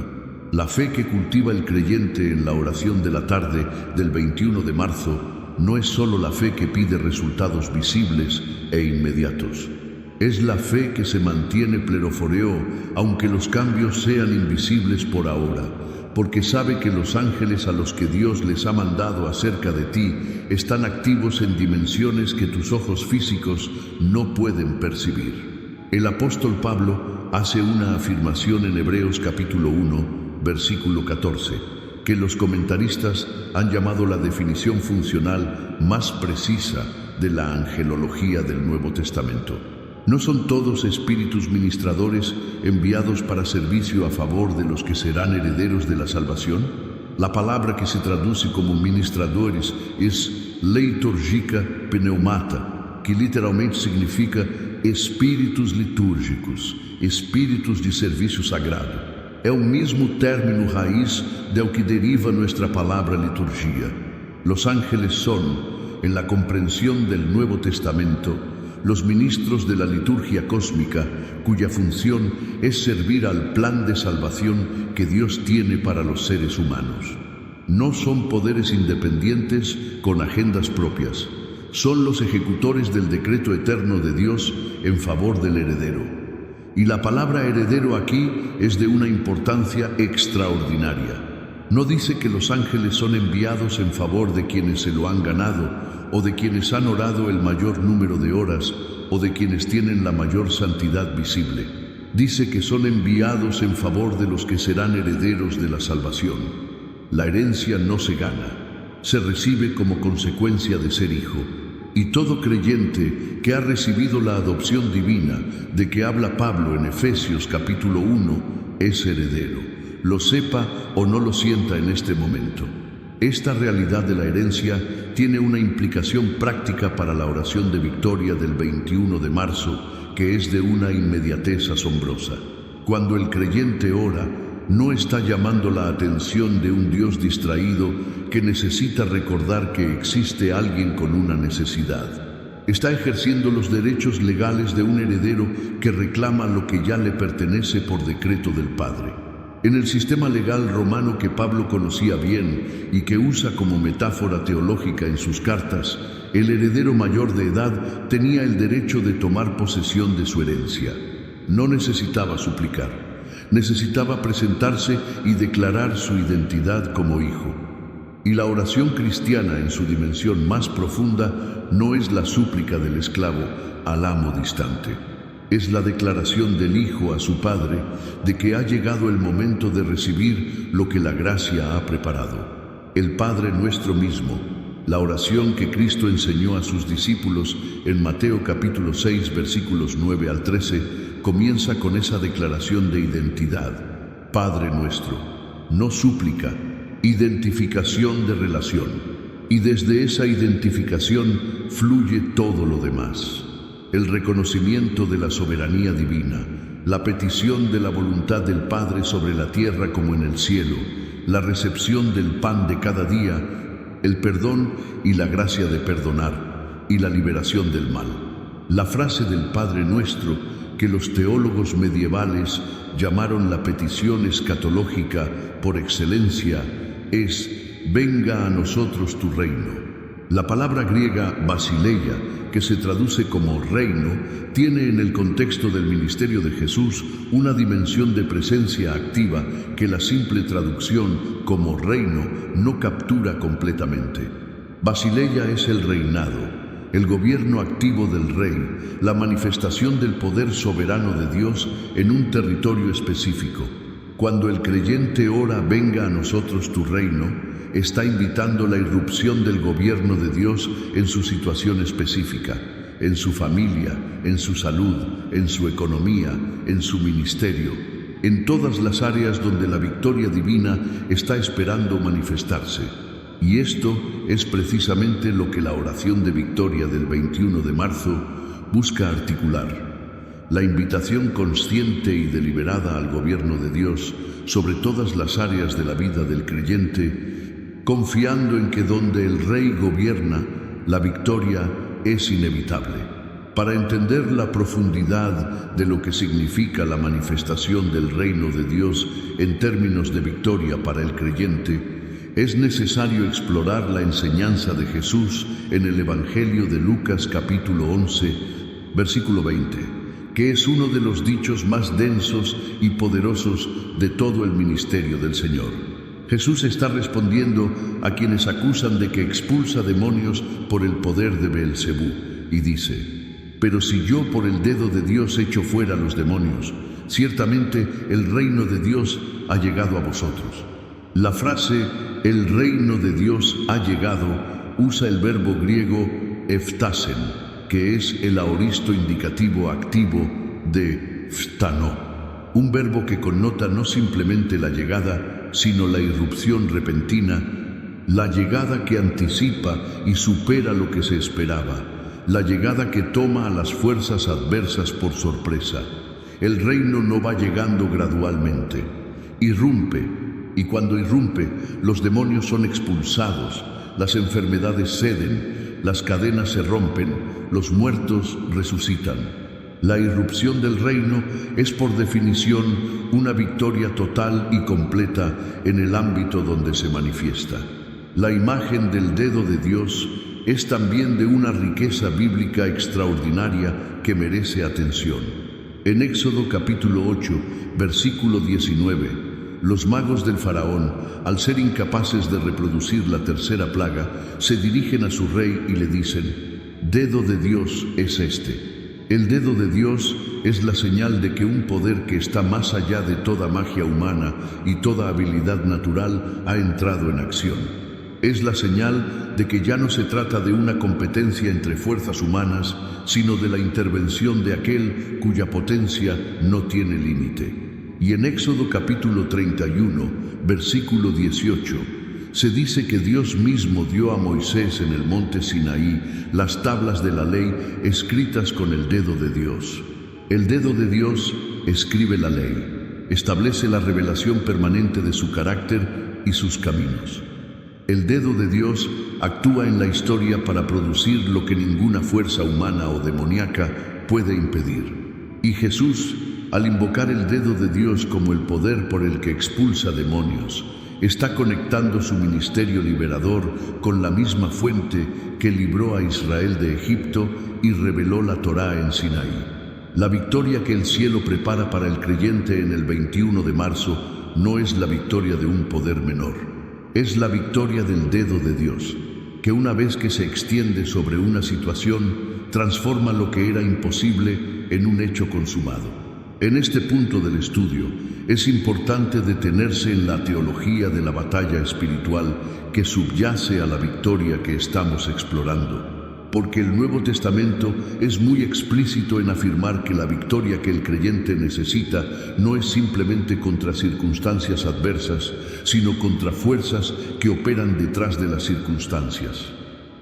La fe que cultiva el creyente en la oración de la tarde del 21 de marzo no es solo la fe que pide resultados visibles e inmediatos. Es la fe que se mantiene pleroforeo, aunque los cambios sean invisibles por ahora, porque sabe que los ángeles a los que Dios les ha mandado acerca de ti están activos en dimensiones que tus ojos físicos no pueden percibir. El apóstol Pablo hace una afirmación en Hebreos capítulo 1, versículo 14, que los comentaristas han llamado la definición funcional más precisa de la angelología del Nuevo Testamento. ¿No son todos espíritus ministradores enviados para servicio a favor de los que serán herederos de la salvación? La palabra que se traduce como ministradores es leiturgica pneumata, que literalmente significa espíritos litúrgicos, espíritos de serviço sagrado. É o mesmo término raiz del que deriva nuestra palabra liturgia. Los ángeles son, en la comprensión del Nuevo Testamento, los ministros de la liturgia cósmica, cuya función es servir al plan de salvación que Dios tiene para los seres humanos. No son poderes independientes con agendas propias. Son los ejecutores del decreto eterno de Dios en favor del heredero. Y la palabra heredero aquí es de una importancia extraordinaria. No dice que los ángeles son enviados en favor de quienes se lo han ganado, o de quienes han orado el mayor número de horas, o de quienes tienen la mayor santidad visible. Dice que son enviados en favor de los que serán herederos de la salvación. La herencia no se gana, se recibe como consecuencia de ser hijo. Y todo creyente que ha recibido la adopción divina, de que habla Pablo en Efesios capítulo 1, es heredero, lo sepa o no lo sienta en este momento. Esta realidad de la herencia tiene una implicación práctica para la oración de victoria del 21 de marzo, que es de una inmediatez asombrosa. Cuando el creyente ora, no está llamando la atención de un Dios distraído que necesita recordar que existe alguien con una necesidad. Está ejerciendo los derechos legales de un heredero que reclama lo que ya le pertenece por decreto del Padre. En el sistema legal romano que Pablo conocía bien y que usa como metáfora teológica en sus cartas, el heredero mayor de edad tenía el derecho de tomar posesión de su herencia. No necesitaba suplicar, necesitaba presentarse y declarar su identidad como hijo. Y la oración cristiana en su dimensión más profunda no es la súplica del esclavo al amo distante. Es la declaración del hijo a su padre de que ha llegado el momento de recibir lo que la gracia ha preparado. El Padre nuestro mismo, la oración que Cristo enseñó a sus discípulos en Mateo capítulo 6 versículos 9 al 13, comienza con esa declaración de identidad. Padre nuestro, no súplica, identificación de relación. Y desde esa identificación fluye todo lo demás. El reconocimiento de la soberanía divina, la petición de la voluntad del Padre sobre la tierra como en el cielo, la recepción del pan de cada día, el perdón y la gracia de perdonar, y la liberación del mal. La frase del Padre Nuestro, que los teólogos medievales llamaron la petición escatológica por excelencia, es: venga a nosotros tu reino. La palabra griega basileia, que se traduce como reino, tiene en el contexto del ministerio de Jesús una dimensión de presencia activa que la simple traducción como reino no captura completamente. Basileia es el reinado, el gobierno activo del rey, la manifestación del poder soberano de Dios en un territorio específico. Cuando el creyente ora, venga a nosotros tu reino, está invitando la irrupción del gobierno de Dios en su situación específica, en su familia, en su salud, en su economía, en su ministerio, en todas las áreas donde la victoria divina está esperando manifestarse. Y esto es precisamente lo que la oración de victoria del 21 de marzo busca articular. La invitación consciente y deliberada al gobierno de Dios sobre todas las áreas de la vida del creyente, confiando en que donde el Rey gobierna, la victoria es inevitable. Para entender la profundidad de lo que significa la manifestación del reino de Dios en términos de victoria para el creyente, es necesario explorar la enseñanza de Jesús en el Evangelio de Lucas capítulo 11, versículo 20, que es uno de los dichos más densos y poderosos de todo el ministerio del Señor. Jesús está respondiendo a quienes acusan de que expulsa demonios por el poder de Beelzebú y dice: pero si yo por el dedo de Dios echo fuera los demonios, ciertamente el reino de Dios ha llegado a vosotros. La frase el reino de Dios ha llegado usa el verbo griego eftasen, que es el aoristo indicativo activo de ftano, un verbo que connota no simplemente la llegada, sino la irrupción repentina, la llegada que anticipa y supera lo que se esperaba, la llegada que toma a las fuerzas adversas por sorpresa. El reino no va llegando gradualmente, irrumpe, y cuando irrumpe, los demonios son expulsados, las enfermedades ceden, las cadenas se rompen, los muertos resucitan. La irrupción del reino es por definición una victoria total y completa en el ámbito donde se manifiesta. La imagen del dedo de Dios es también de una riqueza bíblica extraordinaria que merece atención. En Éxodo capítulo 8, versículo 19, los magos del faraón, al ser incapaces de reproducir la tercera plaga, se dirigen a su rey y le dicen: «Dedo de Dios es este». El dedo de Dios es la señal de que un poder que está más allá de toda magia humana y toda habilidad natural ha entrado en acción. Es la señal de que ya no se trata de una competencia entre fuerzas humanas, sino de la intervención de aquel cuya potencia no tiene límite. Y en Éxodo capítulo 31, versículo 18, se dice que Dios mismo dio a Moisés en el monte Sinaí las tablas de la ley escritas con el dedo de Dios. El dedo de Dios escribe la ley, establece la revelación permanente de su carácter y sus caminos. El dedo de Dios actúa en la historia para producir lo que ninguna fuerza humana o demoníaca puede impedir. Y Jesús, al invocar el dedo de Dios como el poder por el que expulsa demonios, está conectando su ministerio liberador con la misma fuente que libró a Israel de Egipto y reveló la Torá en Sinaí. La victoria que el cielo prepara para el creyente en el 21 de marzo no es la victoria de un poder menor. Es la victoria del dedo de Dios, que una vez que se extiende sobre una situación, transforma lo que era imposible en un hecho consumado. En este punto del estudio, es importante detenerse en la teología de la batalla espiritual que subyace a la victoria que estamos explorando, porque el Nuevo Testamento es muy explícito en afirmar que la victoria que el creyente necesita no es simplemente contra circunstancias adversas, sino contra fuerzas que operan detrás de las circunstancias.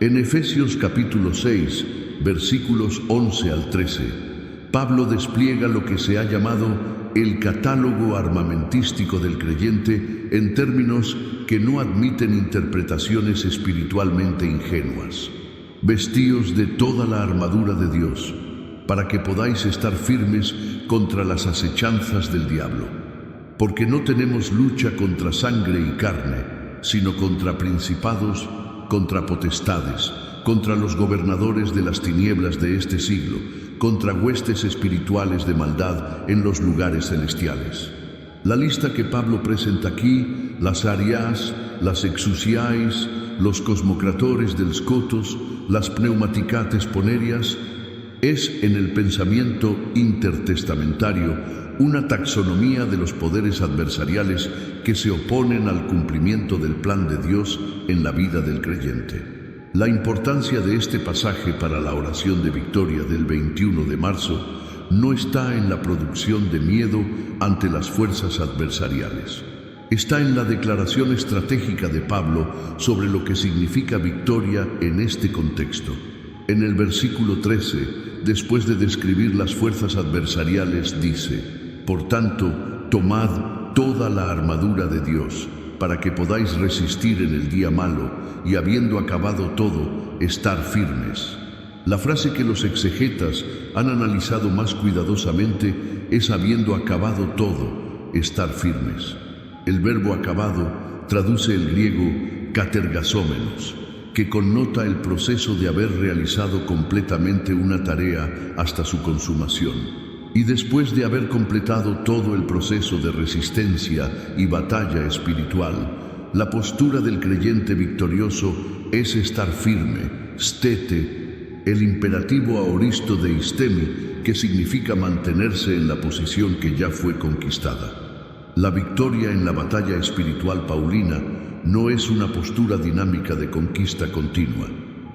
En Efesios capítulo 6, versículos 11 al 13, Pablo despliega lo que se ha llamado el catálogo armamentístico del creyente en términos que no admiten interpretaciones espiritualmente ingenuas. Vestíos de toda la armadura de Dios, para que podáis estar firmes contra las acechanzas del diablo. Porque no tenemos lucha contra sangre y carne, sino contra principados, contra potestades, contra los gobernadores de las tinieblas de este siglo, contra huestes espirituales de maldad en los lugares celestiales. La lista que Pablo presenta aquí, las arias, las exousiais, los cosmocratores del scotos, las pneumaticates ponerias, es en el pensamiento intertestamentario una taxonomía de los poderes adversariales que se oponen al cumplimiento del plan de Dios en la vida del creyente. La importancia de este pasaje para la oración de victoria del 21 de marzo no está en la producción de miedo ante las fuerzas adversariales. Está en la declaración estratégica de Pablo sobre lo que significa victoria en este contexto. En el versículo 13, después de describir las fuerzas adversariales, dice: «Por tanto, tomad toda la armadura de Dios, para que podáis resistir en el día malo, y habiendo acabado todo, estar firmes». La frase que los exegetas han analizado más cuidadosamente es «habiendo acabado todo, estar firmes». El verbo acabado traduce el griego katergasómenos, que connota el proceso de haber realizado completamente una tarea hasta su consumación. Y después de haber completado todo el proceso de resistencia y batalla espiritual, la postura del creyente victorioso es estar firme, stete, el imperativo aoristo de istemi, que significa mantenerse en la posición que ya fue conquistada. La victoria en la batalla espiritual paulina no es una postura dinámica de conquista continua,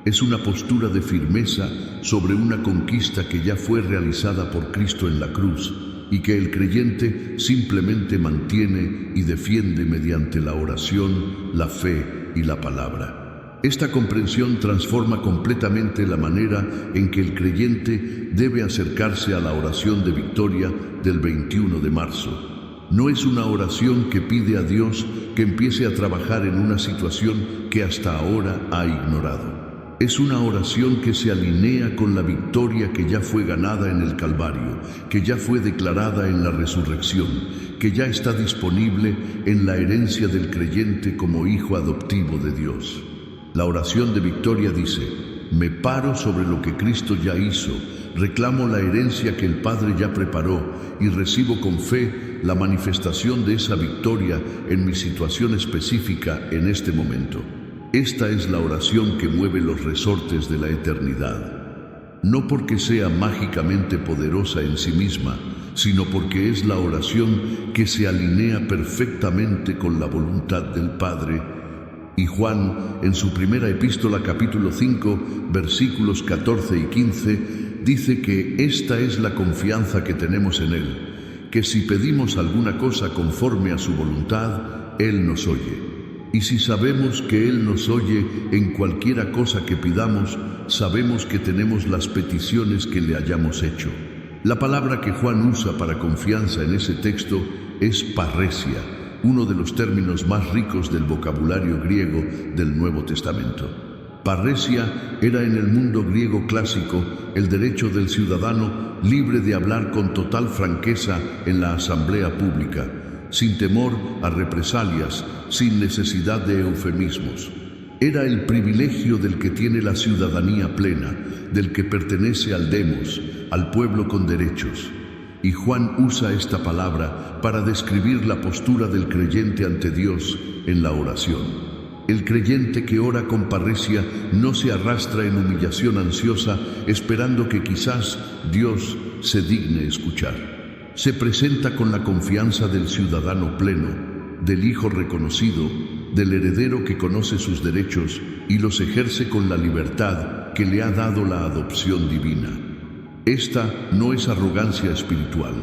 es una postura de firmeza sobre una conquista que ya fue realizada por Cristo en la cruz, y que el creyente simplemente mantiene y defiende mediante la oración, la fe y la palabra. Esta comprensión transforma completamente la manera en que el creyente debe acercarse a la oración de victoria del 21 de marzo. No es una oración que pide a Dios que empiece a trabajar en una situación que hasta ahora ha ignorado. Es una oración que se alinea con la victoria que ya fue ganada en el Calvario, que ya fue declarada en la resurrección, que ya está disponible en la herencia del creyente como hijo adoptivo de Dios. La oración de victoria dice: me paro sobre lo que Cristo ya hizo, reclamo la herencia que el Padre ya preparó y recibo con fe la manifestación de esa victoria en mi situación específica en este momento. Esta es la oración que mueve los resortes de la eternidad. No porque sea mágicamente poderosa en sí misma, sino porque es la oración que se alinea perfectamente con la voluntad del Padre. Y Juan, en su primera epístola, capítulo 5, versículos 14 y 15, dice que esta es la confianza que tenemos en Él, que si pedimos alguna cosa conforme a su voluntad, Él nos oye. Y si sabemos que Él nos oye en cualquiera cosa que pidamos, sabemos que tenemos las peticiones que le hayamos hecho. La palabra que Juan usa para confianza en ese texto es parresia, uno de los términos más ricos del vocabulario griego del Nuevo Testamento. Parresia era en el mundo griego clásico el derecho del ciudadano libre de hablar con total franqueza en la asamblea pública, sin temor a represalias, sin necesidad de eufemismos. Era el privilegio del que tiene la ciudadanía plena, del que pertenece al demos, al pueblo con derechos. Y Juan usa esta palabra para describir la postura del creyente ante Dios en la oración. El creyente que ora con parresia no se arrastra en humillación ansiosa esperando que quizás Dios se digne escuchar. Se presenta con la confianza del ciudadano pleno, del hijo reconocido, del heredero que conoce sus derechos y los ejerce con la libertad que le ha dado la adopción divina. Esta no es arrogancia espiritual.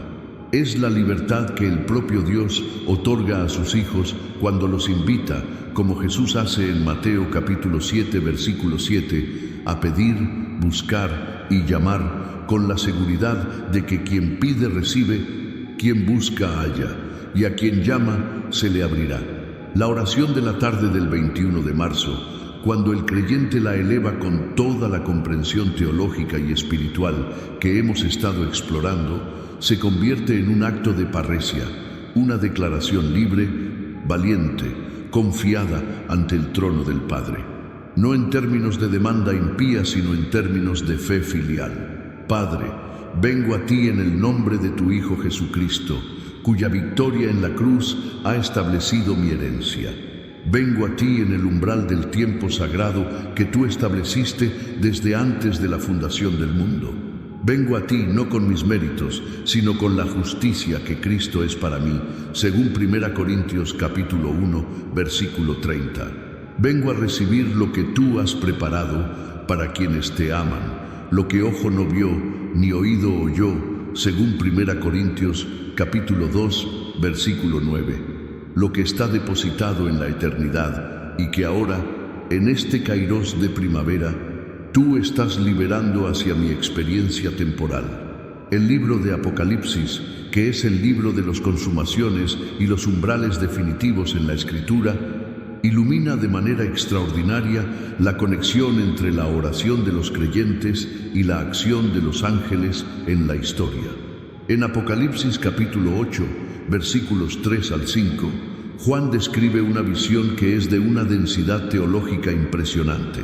Es la libertad que el propio Dios otorga a sus hijos cuando los invita, como Jesús hace en Mateo capítulo 7, versículo 7, a pedir, buscar y llamar con la seguridad de que quien pide recibe, quien busca halla, y a quien llama se le abrirá. La oración de la tarde del 21 de marzo, cuando el creyente la eleva con toda la comprensión teológica y espiritual que hemos estado explorando, se convierte en un acto de parresia, una declaración libre, valiente, confiada ante el trono del Padre. No en términos de demanda impía, sino en términos de fe filial. Padre, vengo a ti en el nombre de tu Hijo Jesucristo, cuya victoria en la cruz ha establecido mi herencia. Vengo a ti en el umbral del tiempo sagrado que tú estableciste desde antes de la fundación del mundo. Vengo a ti no con mis méritos, sino con la justicia que Cristo es para mí, según 1 Corintios capítulo 1, versículo 30. Vengo a recibir lo que tú has preparado para quienes te aman, lo que ojo no vio, ni oído oyó, según 1 Corintios capítulo 2, versículo 9. Lo que está depositado en la eternidad y que ahora, en este kairos de primavera, tú estás liberando hacia mi experiencia temporal. El libro de Apocalipsis, que es el libro de las consumaciones y los umbrales definitivos en la Escritura, ilumina de manera extraordinaria la conexión entre la oración de los creyentes y la acción de los ángeles en la historia. En Apocalipsis capítulo 8, versículos 3 al 5, Juan describe una visión que es de una densidad teológica impresionante.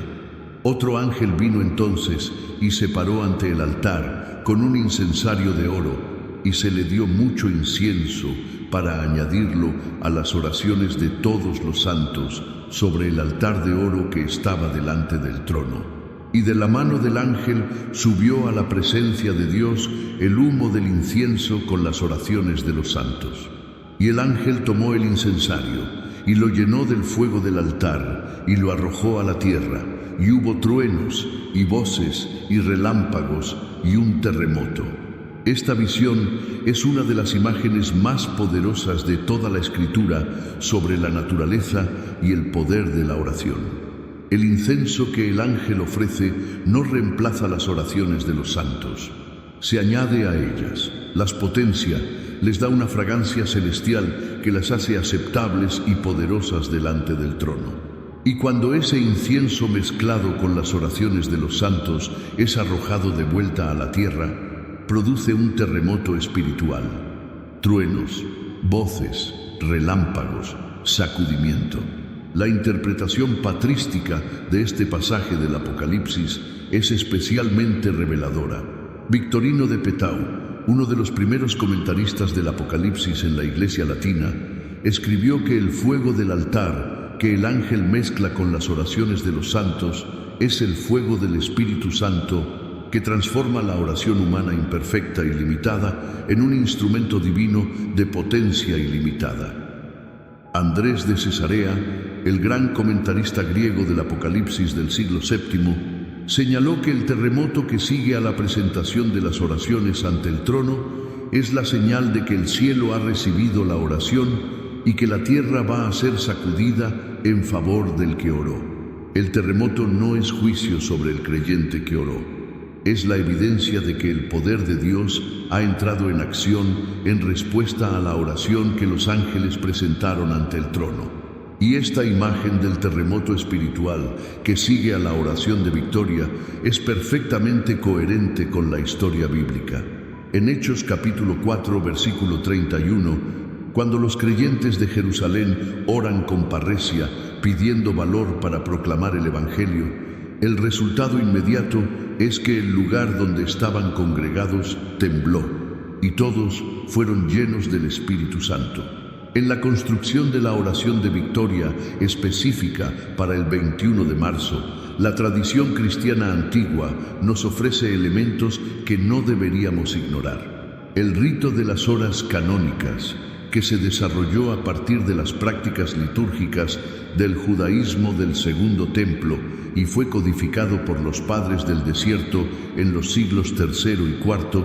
Otro ángel vino entonces y se paró ante el altar con un incensario de oro y se le dio mucho incienso para añadirlo a las oraciones de todos los santos sobre el altar de oro que estaba delante del trono. Y de la mano del ángel subió a la presencia de Dios el humo del incienso con las oraciones de los santos. Y el ángel tomó el incensario y lo llenó del fuego del altar y lo arrojó a la tierra, y hubo truenos y voces y relámpagos y un terremoto. Esta visión es una de las imágenes más poderosas de toda la Escritura sobre la naturaleza y el poder de la oración. El incienso que el ángel ofrece no reemplaza las oraciones de los santos. Se añade a ellas, las potencia, les da una fragancia celestial que las hace aceptables y poderosas delante del trono. Y cuando ese incienso mezclado con las oraciones de los santos es arrojado de vuelta a la tierra, produce un terremoto espiritual. Truenos, voces, relámpagos, sacudimiento. La interpretación patrística de este pasaje del Apocalipsis es especialmente reveladora. Victorino de Petau, uno de los primeros comentaristas del Apocalipsis en la Iglesia Latina, escribió que el fuego del altar que el ángel mezcla con las oraciones de los santos es el fuego del Espíritu Santo que transforma la oración humana imperfecta y limitada en un instrumento divino de potencia ilimitada. Andrés de Cesarea, el gran comentarista griego del Apocalipsis del siglo VII, señaló que el terremoto que sigue a la presentación de las oraciones ante el trono es la señal de que el cielo ha recibido la oración y que la tierra va a ser sacudida en favor del que oró. El terremoto no es juicio sobre el creyente que oró. Es la evidencia de que el poder de Dios ha entrado en acción en respuesta a la oración que los ángeles presentaron ante el trono. Y esta imagen del terremoto espiritual que sigue a la oración de victoria es perfectamente coherente con la historia bíblica. En Hechos capítulo 4, versículo 31, cuando los creyentes de Jerusalén oran con parresia, pidiendo valor para proclamar el Evangelio, el resultado inmediato es que el lugar donde estaban congregados tembló y todos fueron llenos del Espíritu Santo. En la construcción de la oración de victoria específica para el 21 de marzo, la tradición cristiana antigua nos ofrece elementos que no deberíamos ignorar. El rito de las horas canónicas, que se desarrolló a partir de las prácticas litúrgicas del judaísmo del Segundo Templo y fue codificado por los padres del desierto en los siglos III y IV,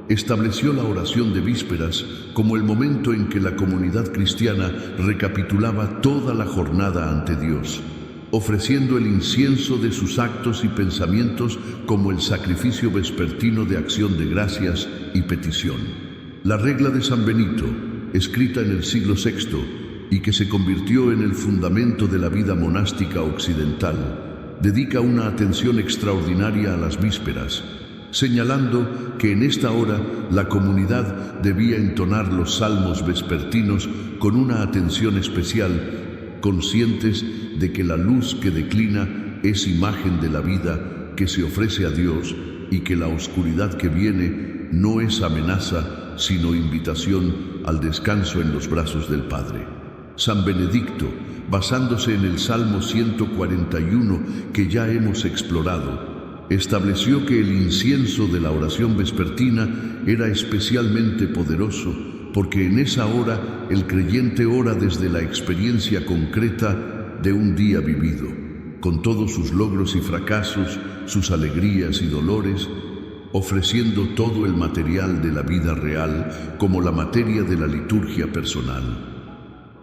estableció la oración de vísperas como el momento en que la comunidad cristiana recapitulaba toda la jornada ante Dios, ofreciendo el incienso de sus actos y pensamientos como el sacrificio vespertino de acción de gracias y petición. La regla de San Benito, escrita en el siglo VI y que se convirtió en el fundamento de la vida monástica occidental, dedica una atención extraordinaria a las vísperas, señalando que en esta hora la comunidad debía entonar los salmos vespertinos con una atención especial, conscientes de que la luz que declina es imagen de la vida que se ofrece a Dios y que la oscuridad que viene no es amenaza, sino invitación al descanso en los brazos del Padre. San Benedicto, basándose en el Salmo 141 que ya hemos explorado, estableció que el incienso de la oración vespertina era especialmente poderoso porque en esa hora el creyente ora desde la experiencia concreta de un día vivido, con todos sus logros y fracasos, sus alegrías y dolores, ofreciendo todo el material de la vida real como la materia de la liturgia personal.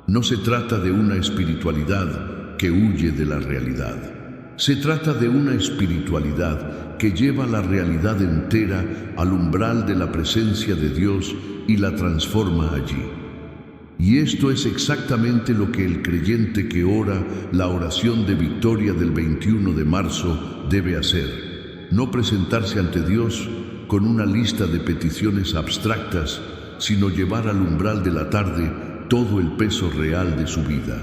No se trata de una espiritualidad que huye de la realidad. Se trata de una espiritualidad que lleva la realidad entera al umbral de la presencia de Dios y la transforma allí. Y esto es exactamente lo que el creyente que ora la oración de victoria del 21 de marzo debe hacer. No presentarse ante Dios con una lista de peticiones abstractas, sino llevar al umbral de la tarde todo el peso real de su vida,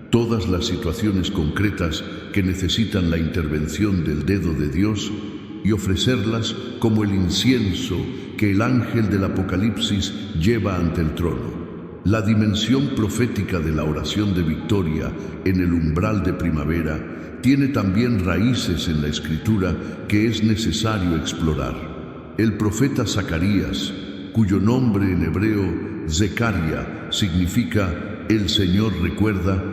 todas las situaciones concretas que necesitan la intervención del dedo de Dios y ofrecerlas como el incienso que el ángel del Apocalipsis lleva ante el trono. La dimensión profética de la oración de victoria en el umbral de primavera tiene también raíces en la Escritura que es necesario explorar. El profeta Zacarías, cuyo nombre en hebreo Zecaria significa «El Señor recuerda»,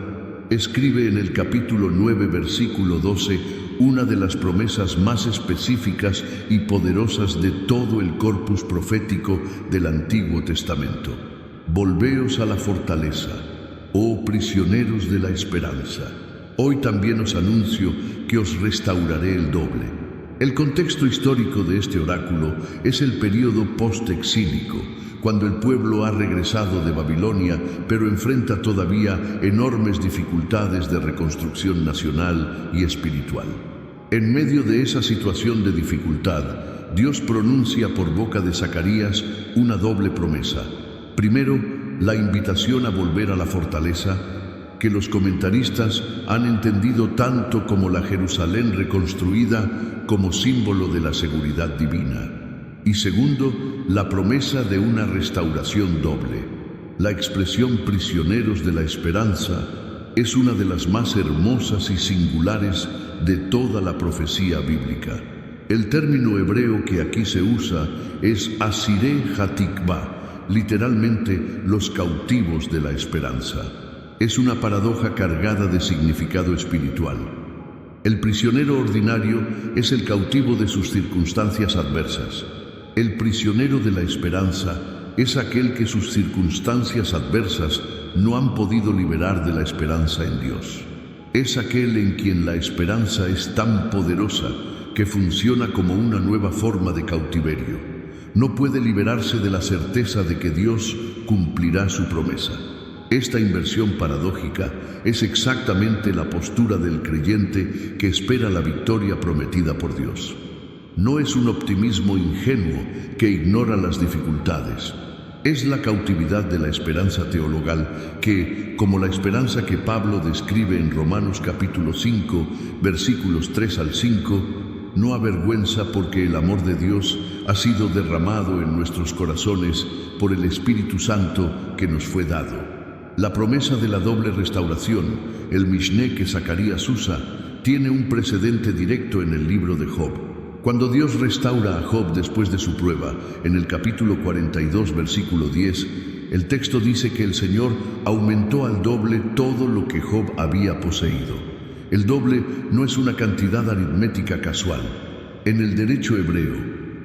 escribe en el capítulo 9, versículo 12, una de las promesas más específicas y poderosas de todo el corpus profético del Antiguo Testamento. Volveos a la fortaleza, oh prisioneros de la esperanza. Hoy también os anuncio que os restauraré el doble. El contexto histórico de este oráculo es el período post-exílico, cuando el pueblo ha regresado de Babilonia, pero enfrenta todavía enormes dificultades de reconstrucción nacional y espiritual. En medio de esa situación de dificultad, Dios pronuncia por boca de Zacarías una doble promesa. Primero, la invitación a volver a la fortaleza, que los comentaristas han entendido tanto como la Jerusalén reconstruida como símbolo de la seguridad divina. Y segundo, la promesa de una restauración doble. La expresión prisioneros de la esperanza es una de las más hermosas y singulares de toda la profecía bíblica. El término hebreo que aquí se usa es Asiré Hatikvá, literalmente los cautivos de la esperanza. Es una paradoja cargada de significado espiritual. El prisionero ordinario es el cautivo de sus circunstancias adversas. El prisionero de la esperanza es aquel que sus circunstancias adversas no han podido liberar de la esperanza en Dios. Es aquel en quien la esperanza es tan poderosa que funciona como una nueva forma de cautiverio. No puede liberarse de la certeza de que Dios cumplirá su promesa. Esta inversión paradójica es exactamente la postura del creyente que espera la victoria prometida por Dios. No es un optimismo ingenuo que ignora las dificultades. Es la cautividad de la esperanza teologal que, como la esperanza que Pablo describe en Romanos capítulo 5, versículos 3 al 5, no avergüenza porque el amor de Dios ha sido derramado en nuestros corazones por el Espíritu Santo que nos fue dado. La promesa de la doble restauración, el Mishné que Zacarías usa, tiene un precedente directo en el libro de Job. Cuando Dios restaura a Job después de su prueba, en el capítulo 42, versículo 10, el texto dice que el Señor aumentó al doble todo lo que Job había poseído. El doble no es una cantidad aritmética casual. En el derecho hebreo,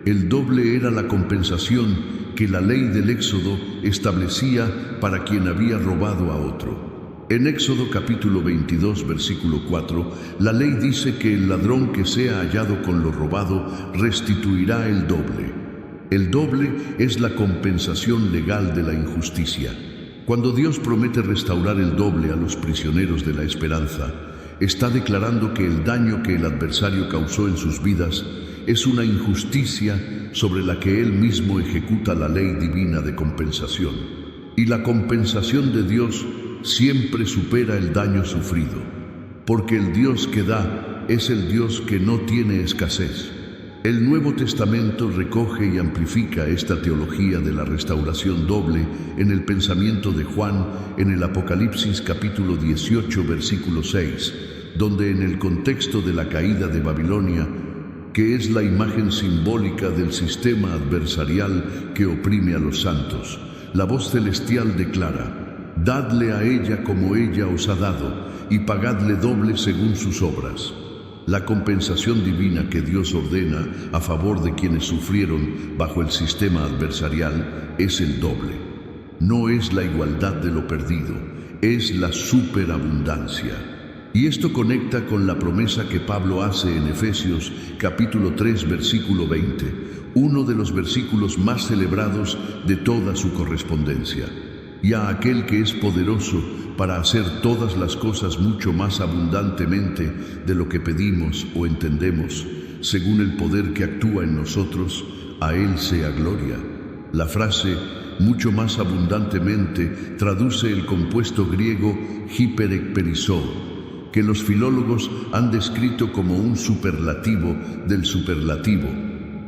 el doble era la compensación que la ley del Éxodo establecía para quien había robado a otro. En Éxodo capítulo 22, versículo 4, la ley dice que el ladrón que sea hallado con lo robado restituirá el doble. El doble es la compensación legal de la injusticia. Cuando Dios promete restaurar el doble a los prisioneros de la esperanza, está declarando que el daño que el adversario causó en sus vidas es una injusticia sobre la que Él mismo ejecuta la ley divina de compensación. Y la compensación de Dios siempre supera el daño sufrido, porque el Dios que da es el Dios que no tiene escasez. El Nuevo Testamento recoge y amplifica esta teología de la restauración doble en el pensamiento de Juan en el Apocalipsis capítulo 18, versículo 6, donde en el contexto de la caída de Babilonia, que es la imagen simbólica del sistema adversarial que oprime a los santos, la voz celestial declara: «Dadle a ella como ella os ha dado, y pagadle doble según sus obras». La compensación divina que Dios ordena a favor de quienes sufrieron bajo el sistema adversarial es el doble. No es la igualdad de lo perdido, es la superabundancia. Y esto conecta con la promesa que Pablo hace en Efesios capítulo 3, versículo 20, uno de los versículos más celebrados de toda su correspondencia. Y a aquel que es poderoso para hacer todas las cosas mucho más abundantemente de lo que pedimos o entendemos, según el poder que actúa en nosotros, a Él sea gloria. La frase mucho más abundantemente traduce el compuesto griego hiperekperisó, que los filólogos han descrito como un superlativo del superlativo,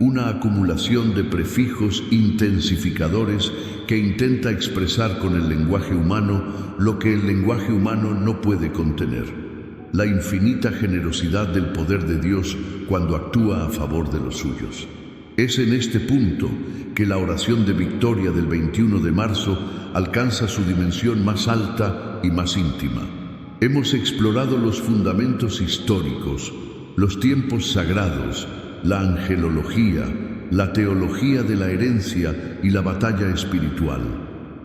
una acumulación de prefijos intensificadores que intenta expresar con el lenguaje humano lo que el lenguaje humano no puede contener. La infinita generosidad del poder de Dios cuando actúa a favor de los suyos. Es en este punto que la oración de victoria del 21 de marzo alcanza su dimensión más alta y más íntima. Hemos explorado los fundamentos históricos, los tiempos sagrados, la angelología, la teología de la herencia y la batalla espiritual.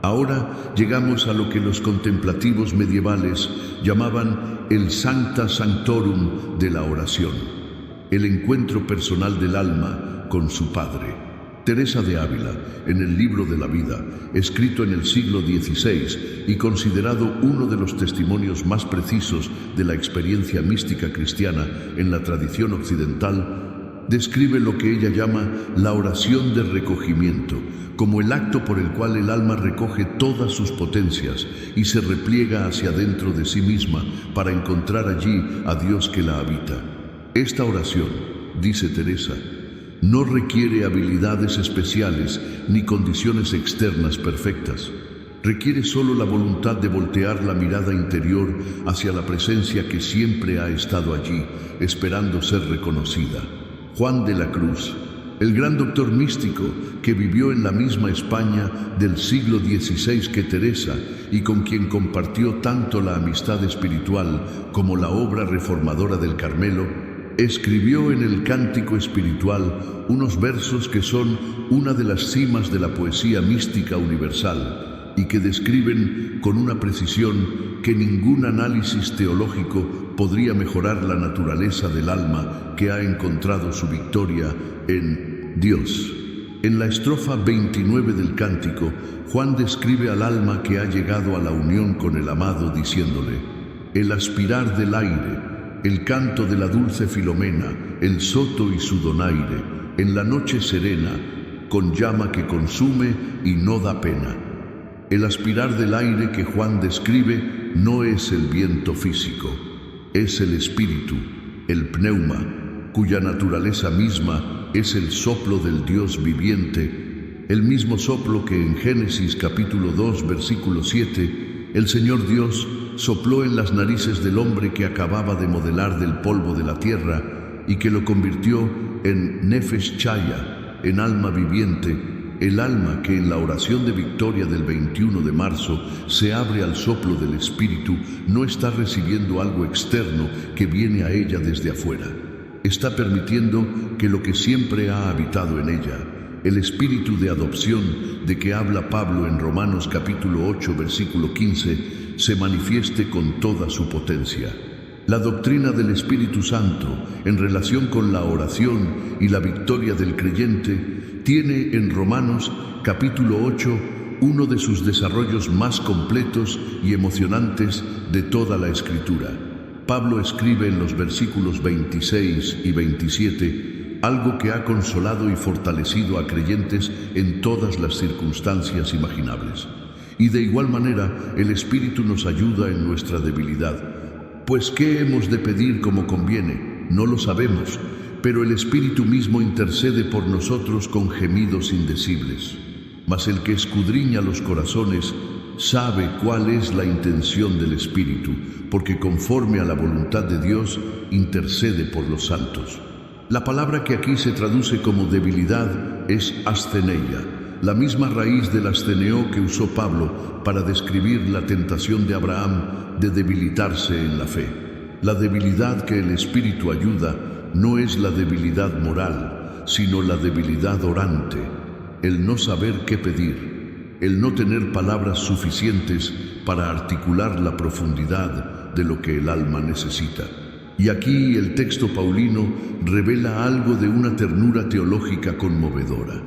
Ahora llegamos a lo que los contemplativos medievales llamaban el Sancta Sanctorum de la oración, el encuentro personal del alma con su Padre. Teresa de Ávila, en el Libro de la Vida, escrito en el siglo XVI y considerado uno de los testimonios más precisos de la experiencia mística cristiana en la tradición occidental, describe lo que ella llama la oración de recogimiento, como el acto por el cual el alma recoge todas sus potencias y se repliega hacia dentro de sí misma para encontrar allí a Dios que la habita. Esta oración, dice Teresa, no requiere habilidades especiales ni condiciones externas perfectas. Requiere solo la voluntad de voltear la mirada interior hacia la presencia que siempre ha estado allí, esperando ser reconocida. Juan de la Cruz, el gran doctor místico que vivió en la misma España del siglo XVI que Teresa y con quien compartió tanto la amistad espiritual como la obra reformadora del Carmelo, escribió en el Cántico Espiritual unos versos que son una de las cimas de la poesía mística universal y que describen con una precisión que ningún análisis teológico podría mejorar la naturaleza del alma que ha encontrado su victoria en Dios. En la estrofa 29 del Cántico, Juan describe al alma que ha llegado a la unión con el amado diciéndole: el aspirar del aire, el canto de la dulce Filomena, el soto y su donaire, en la noche serena, con llama que consume y no da pena. El aspirar del aire que Juan describe no es el viento físico, es el espíritu, el pneuma, cuya naturaleza misma es el soplo del Dios viviente, el mismo soplo que en Génesis capítulo 2, versículo 7, el Señor Dios sopló en las narices del hombre que acababa de modelar del polvo de la tierra y que lo convirtió en Nefesh Chaya, en alma viviente, el alma que en la oración de victoria del 21 de marzo se abre al soplo del Espíritu, no está recibiendo algo externo que viene a ella desde afuera. Está permitiendo que lo que siempre ha habitado en ella, el espíritu de adopción de que habla Pablo en Romanos capítulo 8, versículo 15, se manifieste con toda su potencia. La doctrina del Espíritu Santo en relación con la oración y la victoria del creyente tiene en Romanos capítulo 8 uno de sus desarrollos más completos y emocionantes de toda la Escritura. Pablo escribe en los versículos 26 y 27 algo que ha consolado y fortalecido a creyentes en todas las circunstancias imaginables. Y de igual manera, el Espíritu nos ayuda en nuestra debilidad. Pues, ¿qué hemos de pedir como conviene? No lo sabemos, pero el Espíritu mismo intercede por nosotros con gemidos indecibles. Mas el que escudriña los corazones sabe cuál es la intención del Espíritu, porque conforme a la voluntad de Dios, intercede por los santos. La palabra que aquí se traduce como debilidad es astheneia, la misma raíz del asceneo que usó Pablo para describir la tentación de Abraham de debilitarse en la fe. La debilidad que el Espíritu ayuda no es la debilidad moral, sino la debilidad orante, el no saber qué pedir, el no tener palabras suficientes para articular la profundidad de lo que el alma necesita. Y aquí el texto paulino revela algo de una ternura teológica conmovedora.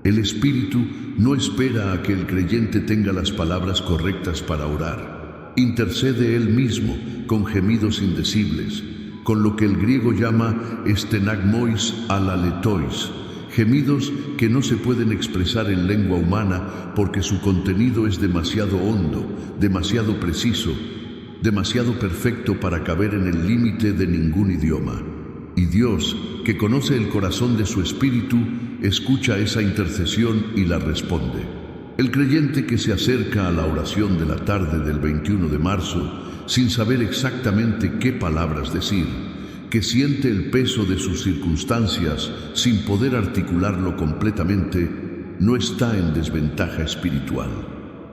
El Espíritu no espera a que el creyente tenga las palabras correctas para orar. Intercede él mismo con gemidos indecibles, con lo que el griego llama estenagmois alaletois, gemidos que no se pueden expresar en lengua humana porque su contenido es demasiado hondo, demasiado preciso, demasiado perfecto para caber en el límite de ningún idioma. Y Dios, que conoce el corazón de su espíritu, escucha esa intercesión y la responde. El creyente que se acerca a la oración de la tarde del 21 de marzo, sin saber exactamente qué palabras decir, que siente el peso de sus circunstancias sin poder articularlo completamente, no está en desventaja espiritual.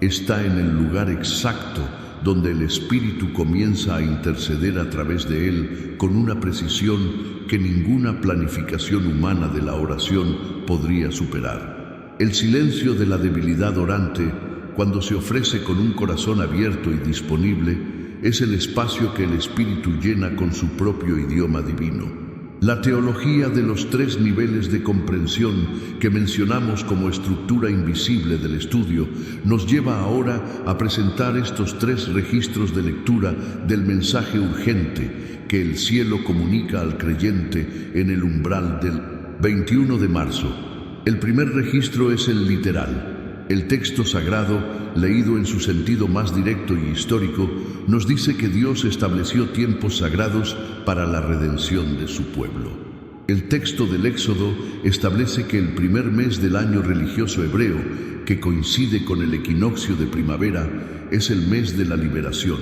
Está en el lugar exacto donde el Espíritu comienza a interceder a través de él con una precisión que ninguna planificación humana de la oración podría superar. El silencio de la debilidad orante, cuando se ofrece con un corazón abierto y disponible, es el espacio que el Espíritu llena con su propio idioma divino. La teología de los 3 niveles de comprensión que mencionamos como estructura invisible del estudio nos lleva ahora a presentar estos 3 registros de lectura del mensaje urgente que el cielo comunica al creyente en el umbral del 21 de marzo. El primer registro es el literal. El texto sagrado, leído en su sentido más directo y histórico, nos dice que Dios estableció tiempos sagrados para la redención de su pueblo. El texto del Éxodo establece que el primer mes del año religioso hebreo, que coincide con el equinoccio de primavera, es el mes de la liberación,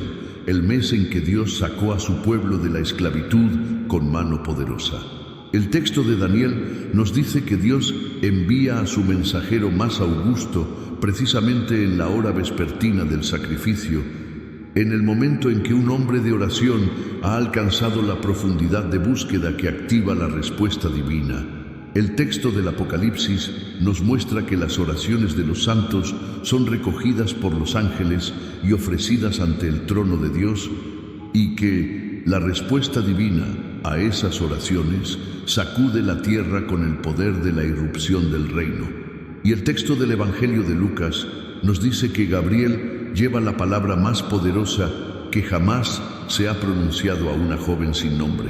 el mes en que Dios sacó a su pueblo de la esclavitud con mano poderosa. El texto de Daniel nos dice que Dios envía a su mensajero más augusto precisamente en la hora vespertina del sacrificio, en el momento en que un hombre de oración ha alcanzado la profundidad de búsqueda que activa la respuesta divina. El texto del Apocalipsis nos muestra que las oraciones de los santos son recogidas por los ángeles y ofrecidas ante el trono de Dios, y que la respuesta divina a esas oraciones sacude la tierra con el poder de la irrupción del reino. Y el texto del Evangelio de Lucas nos dice que Gabriel lleva la palabra más poderosa que jamás se ha pronunciado a una joven sin nombre,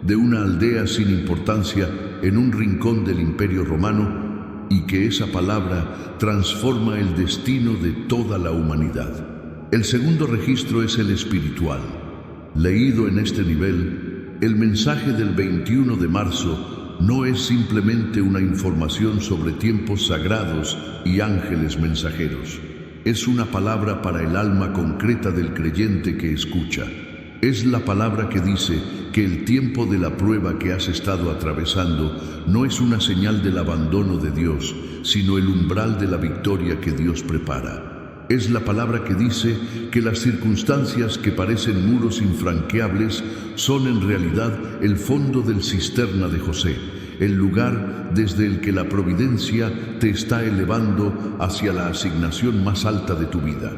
de una aldea sin importancia en un rincón del Imperio Romano, y que esa palabra transforma el destino de toda la humanidad. El segundo registro es el espiritual. Leído en este nivel, el mensaje del 21 de marzo no es simplemente una información sobre tiempos sagrados y ángeles mensajeros. Es una palabra para el alma concreta del creyente que escucha. Es la palabra que dice que el tiempo de la prueba que has estado atravesando no es una señal del abandono de Dios, sino el umbral de la victoria que Dios prepara. Es la palabra que dice que las circunstancias que parecen muros infranqueables son en realidad el fondo del cisterna de José, el lugar desde el que la providencia te está elevando hacia la asignación más alta de tu vida.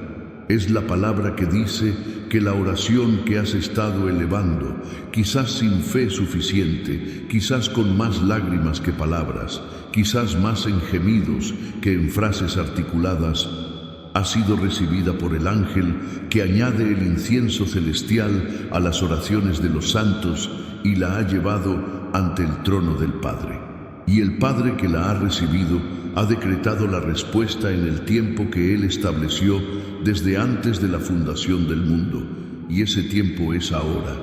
Es la palabra que dice que la oración que has estado elevando, quizás sin fe suficiente, quizás con más lágrimas que palabras, quizás más en gemidos que en frases articuladas, ha sido recibida por el ángel que añade el incienso celestial a las oraciones de los santos y la ha llevado ante el trono del Padre. Y el Padre que la ha recibido ha decretado la respuesta en el tiempo que Él estableció desde antes de la fundación del mundo, y ese tiempo es ahora.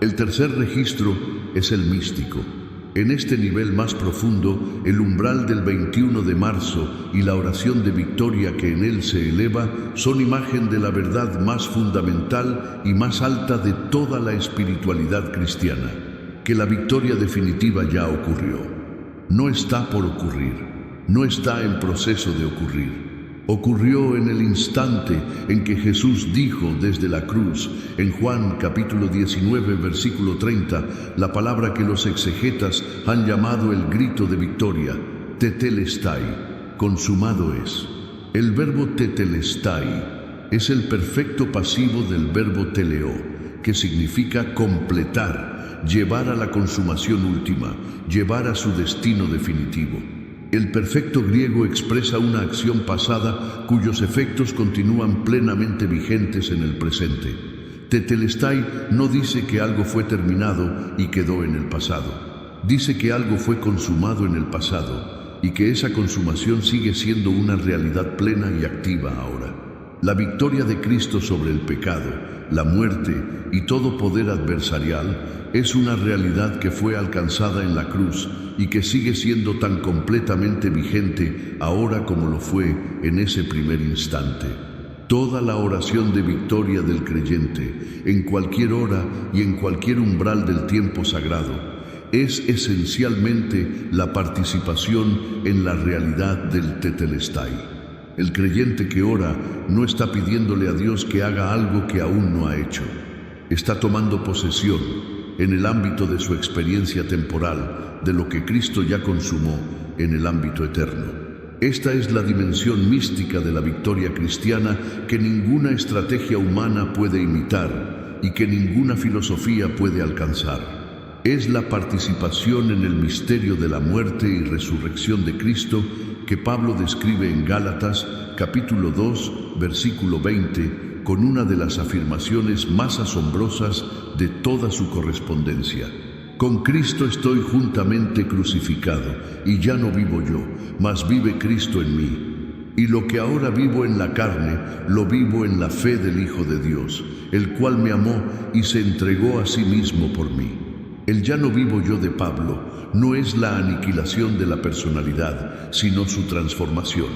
El tercer registro es el místico. En este nivel más profundo, el umbral del 21 de marzo y la oración de victoria que en él se eleva son imagen de la verdad más fundamental y más alta de toda la espiritualidad cristiana, que la victoria definitiva ya ocurrió. No está por ocurrir, no está en proceso de ocurrir. Ocurrió en el instante en que Jesús dijo desde la cruz, en Juan capítulo 19, versículo 30, la palabra que los exegetas han llamado el grito de victoria, tetelestai, consumado es. El verbo tetelestai es el perfecto pasivo del verbo teleo, que significa completar, llevar a la consumación última, llevar a su destino definitivo. El perfecto griego expresa una acción pasada cuyos efectos continúan plenamente vigentes en el presente. Tetelestai no dice que algo fue terminado y quedó en el pasado. Dice que algo fue consumado en el pasado y que esa consumación sigue siendo una realidad plena y activa ahora. La victoria de Cristo sobre el pecado, la muerte y todo poder adversarial es una realidad que fue alcanzada en la cruz y que sigue siendo tan completamente vigente ahora como lo fue en ese primer instante. Toda la oración de victoria del creyente, en cualquier hora y en cualquier umbral del tiempo sagrado, es esencialmente la participación en la realidad del tetelestai. El creyente que ora no está pidiéndole a Dios que haga algo que aún no ha hecho. Está tomando posesión, en el ámbito de su experiencia temporal, de lo que Cristo ya consumó en el ámbito eterno. Esta es la dimensión mística de la victoria cristiana que ninguna estrategia humana puede imitar y que ninguna filosofía puede alcanzar. Es la participación en el misterio de la muerte y resurrección de Cristo que Pablo describe en Gálatas, capítulo 2, versículo 20, con una de las afirmaciones más asombrosas de toda su correspondencia. Con Cristo estoy juntamente crucificado, y ya no vivo yo, mas vive Cristo en mí. Y lo que ahora vivo en la carne, lo vivo en la fe del Hijo de Dios, el cual me amó y se entregó a sí mismo por mí. El ya no vivo yo de Pablo no es la aniquilación de la personalidad, sino su transformación.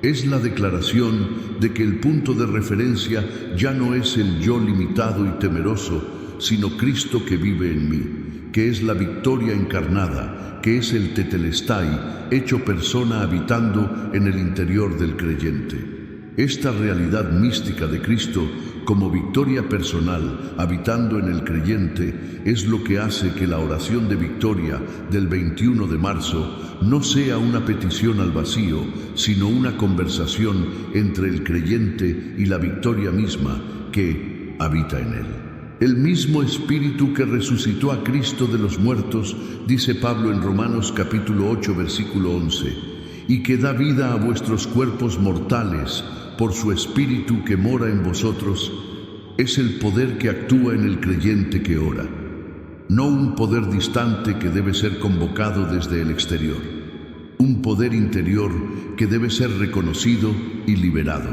Es la declaración de que el punto de referencia ya no es el yo limitado y temeroso, sino Cristo que vive en mí, que es la victoria encarnada, que es el tetelestai, hecho persona habitando en el interior del creyente. Esta realidad mística de Cristo, como victoria personal, habitando en el creyente, es lo que hace que la oración de victoria del 21 de marzo no sea una petición al vacío, sino una conversación entre el creyente y la victoria misma que habita en él. El mismo Espíritu que resucitó a Cristo de los muertos, dice Pablo en Romanos capítulo 8, versículo 11, y que da vida a vuestros cuerpos mortales por su Espíritu que mora en vosotros, es el poder que actúa en el creyente que ora. No un poder distante que debe ser convocado desde el exterior, un poder interior que debe ser reconocido y liberado.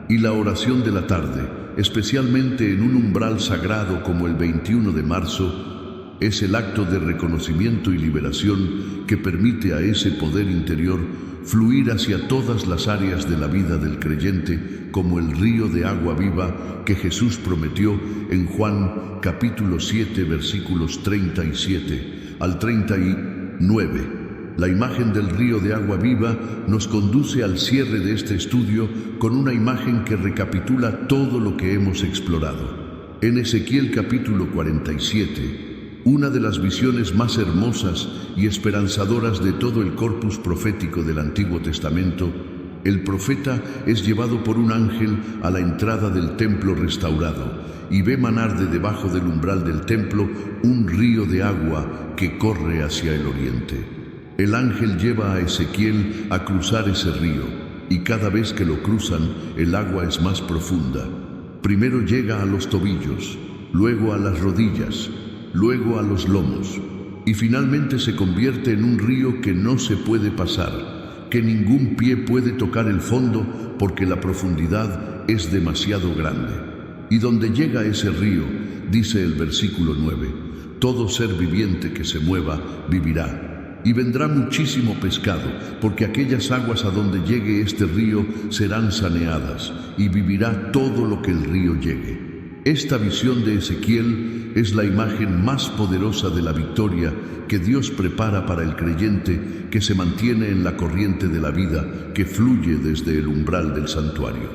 Y la oración de la tarde, especialmente en un umbral sagrado como el 21 de marzo, es el acto de reconocimiento y liberación que permite a ese poder interior fluir hacia todas las áreas de la vida del creyente como el río de agua viva que Jesús prometió en Juan capítulo 7 versículos 37 al 39. La imagen del río de agua viva nos conduce al cierre de este estudio con una imagen que recapitula todo lo que hemos explorado. En Ezequiel capítulo 47, una de las visiones más hermosas y esperanzadoras de todo el corpus profético del Antiguo Testamento, el profeta es llevado por un ángel a la entrada del templo restaurado y ve manar de debajo del umbral del templo un río de agua que corre hacia el oriente. El ángel lleva a Ezequiel a cruzar ese río, y cada vez que lo cruzan, el agua es más profunda. Primero llega a los tobillos, luego a las rodillas, luego a los lomos, y finalmente se convierte en un río que no se puede pasar, que ningún pie puede tocar el fondo porque la profundidad es demasiado grande. Y donde llega ese río, dice el versículo 9, todo ser viviente que se mueva vivirá. Y vendrá muchísimo pescado, porque aquellas aguas a donde llegue este río serán saneadas, y vivirá todo lo que el río llegue. Esta visión de Ezequiel es la imagen más poderosa de la victoria que Dios prepara para el creyente que se mantiene en la corriente de la vida que fluye desde el umbral del santuario.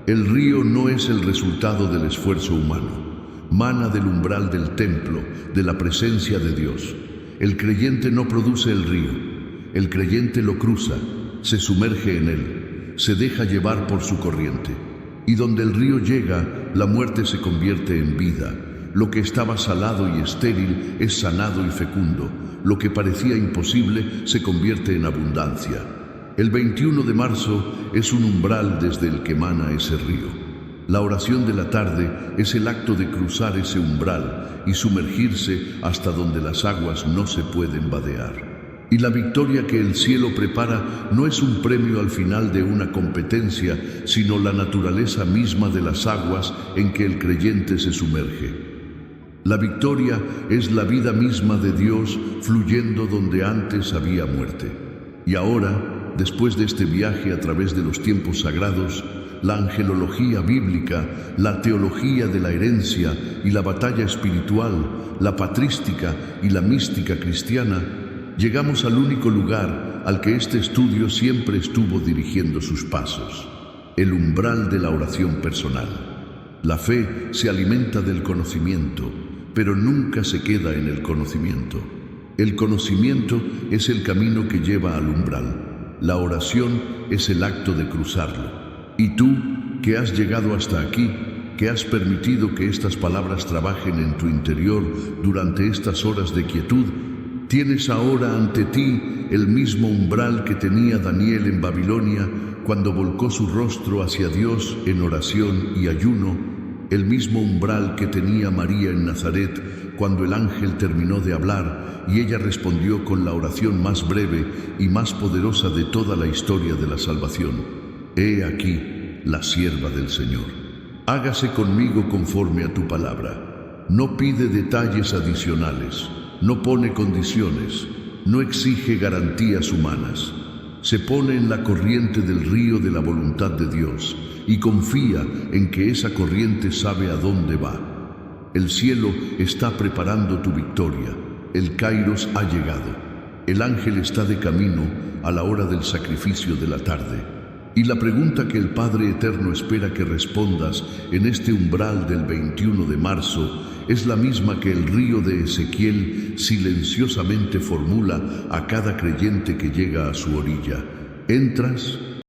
El río no es el resultado del esfuerzo humano, mana del umbral del templo, de la presencia de Dios. El creyente no produce el río, el creyente lo cruza, se sumerge en él, se deja llevar por su corriente. Y donde el río llega, la muerte se convierte en vida. Lo que estaba salado y estéril es sanado y fecundo. Lo que parecía imposible se convierte en abundancia. El 21 de marzo es un umbral desde el que mana ese río. La oración de la tarde es el acto de cruzar ese umbral y sumergirse hasta donde las aguas no se pueden vadear. Y la victoria que el cielo prepara no es un premio al final de una competencia, sino la naturaleza misma de las aguas en que el creyente se sumerge. La victoria es la vida misma de Dios fluyendo donde antes había muerte. Y ahora, después de este viaje a través de los tiempos sagrados, la angelología bíblica, la teología de la herencia y la batalla espiritual, la patrística y la mística cristiana, llegamos al único lugar al que este estudio siempre estuvo dirigiendo sus pasos. el umbral de la oración personal. La fe se alimenta del conocimiento, pero nunca se queda en el conocimiento. El conocimiento es el camino que lleva al umbral. La oración es el acto de cruzarlo. Y tú, que has llegado hasta aquí, que has permitido que estas palabras trabajen en tu interior durante estas horas de quietud, tienes ahora ante ti el mismo umbral que tenía Daniel en Babilonia cuando volcó su rostro hacia Dios en oración y ayuno, el mismo umbral que tenía María en Nazaret cuando el ángel terminó de hablar y ella respondió con la oración más breve y más poderosa de toda la historia de la salvación. He aquí la sierva del Señor. Hágase conmigo conforme a tu palabra. No pide detalles adicionales, no pone condiciones, no exige garantías humanas. Se pone en la corriente del río de la voluntad de Dios y confía en que esa corriente sabe a dónde va. El cielo está preparando tu victoria. El Kairos ha llegado. El ángel está de camino a la hora del sacrificio de la tarde. Y la pregunta que el Padre Eterno espera que respondas en este umbral del 21 de marzo es la misma que el río de Ezequiel silenciosamente formula a cada creyente que llega a su orilla. ¿Entras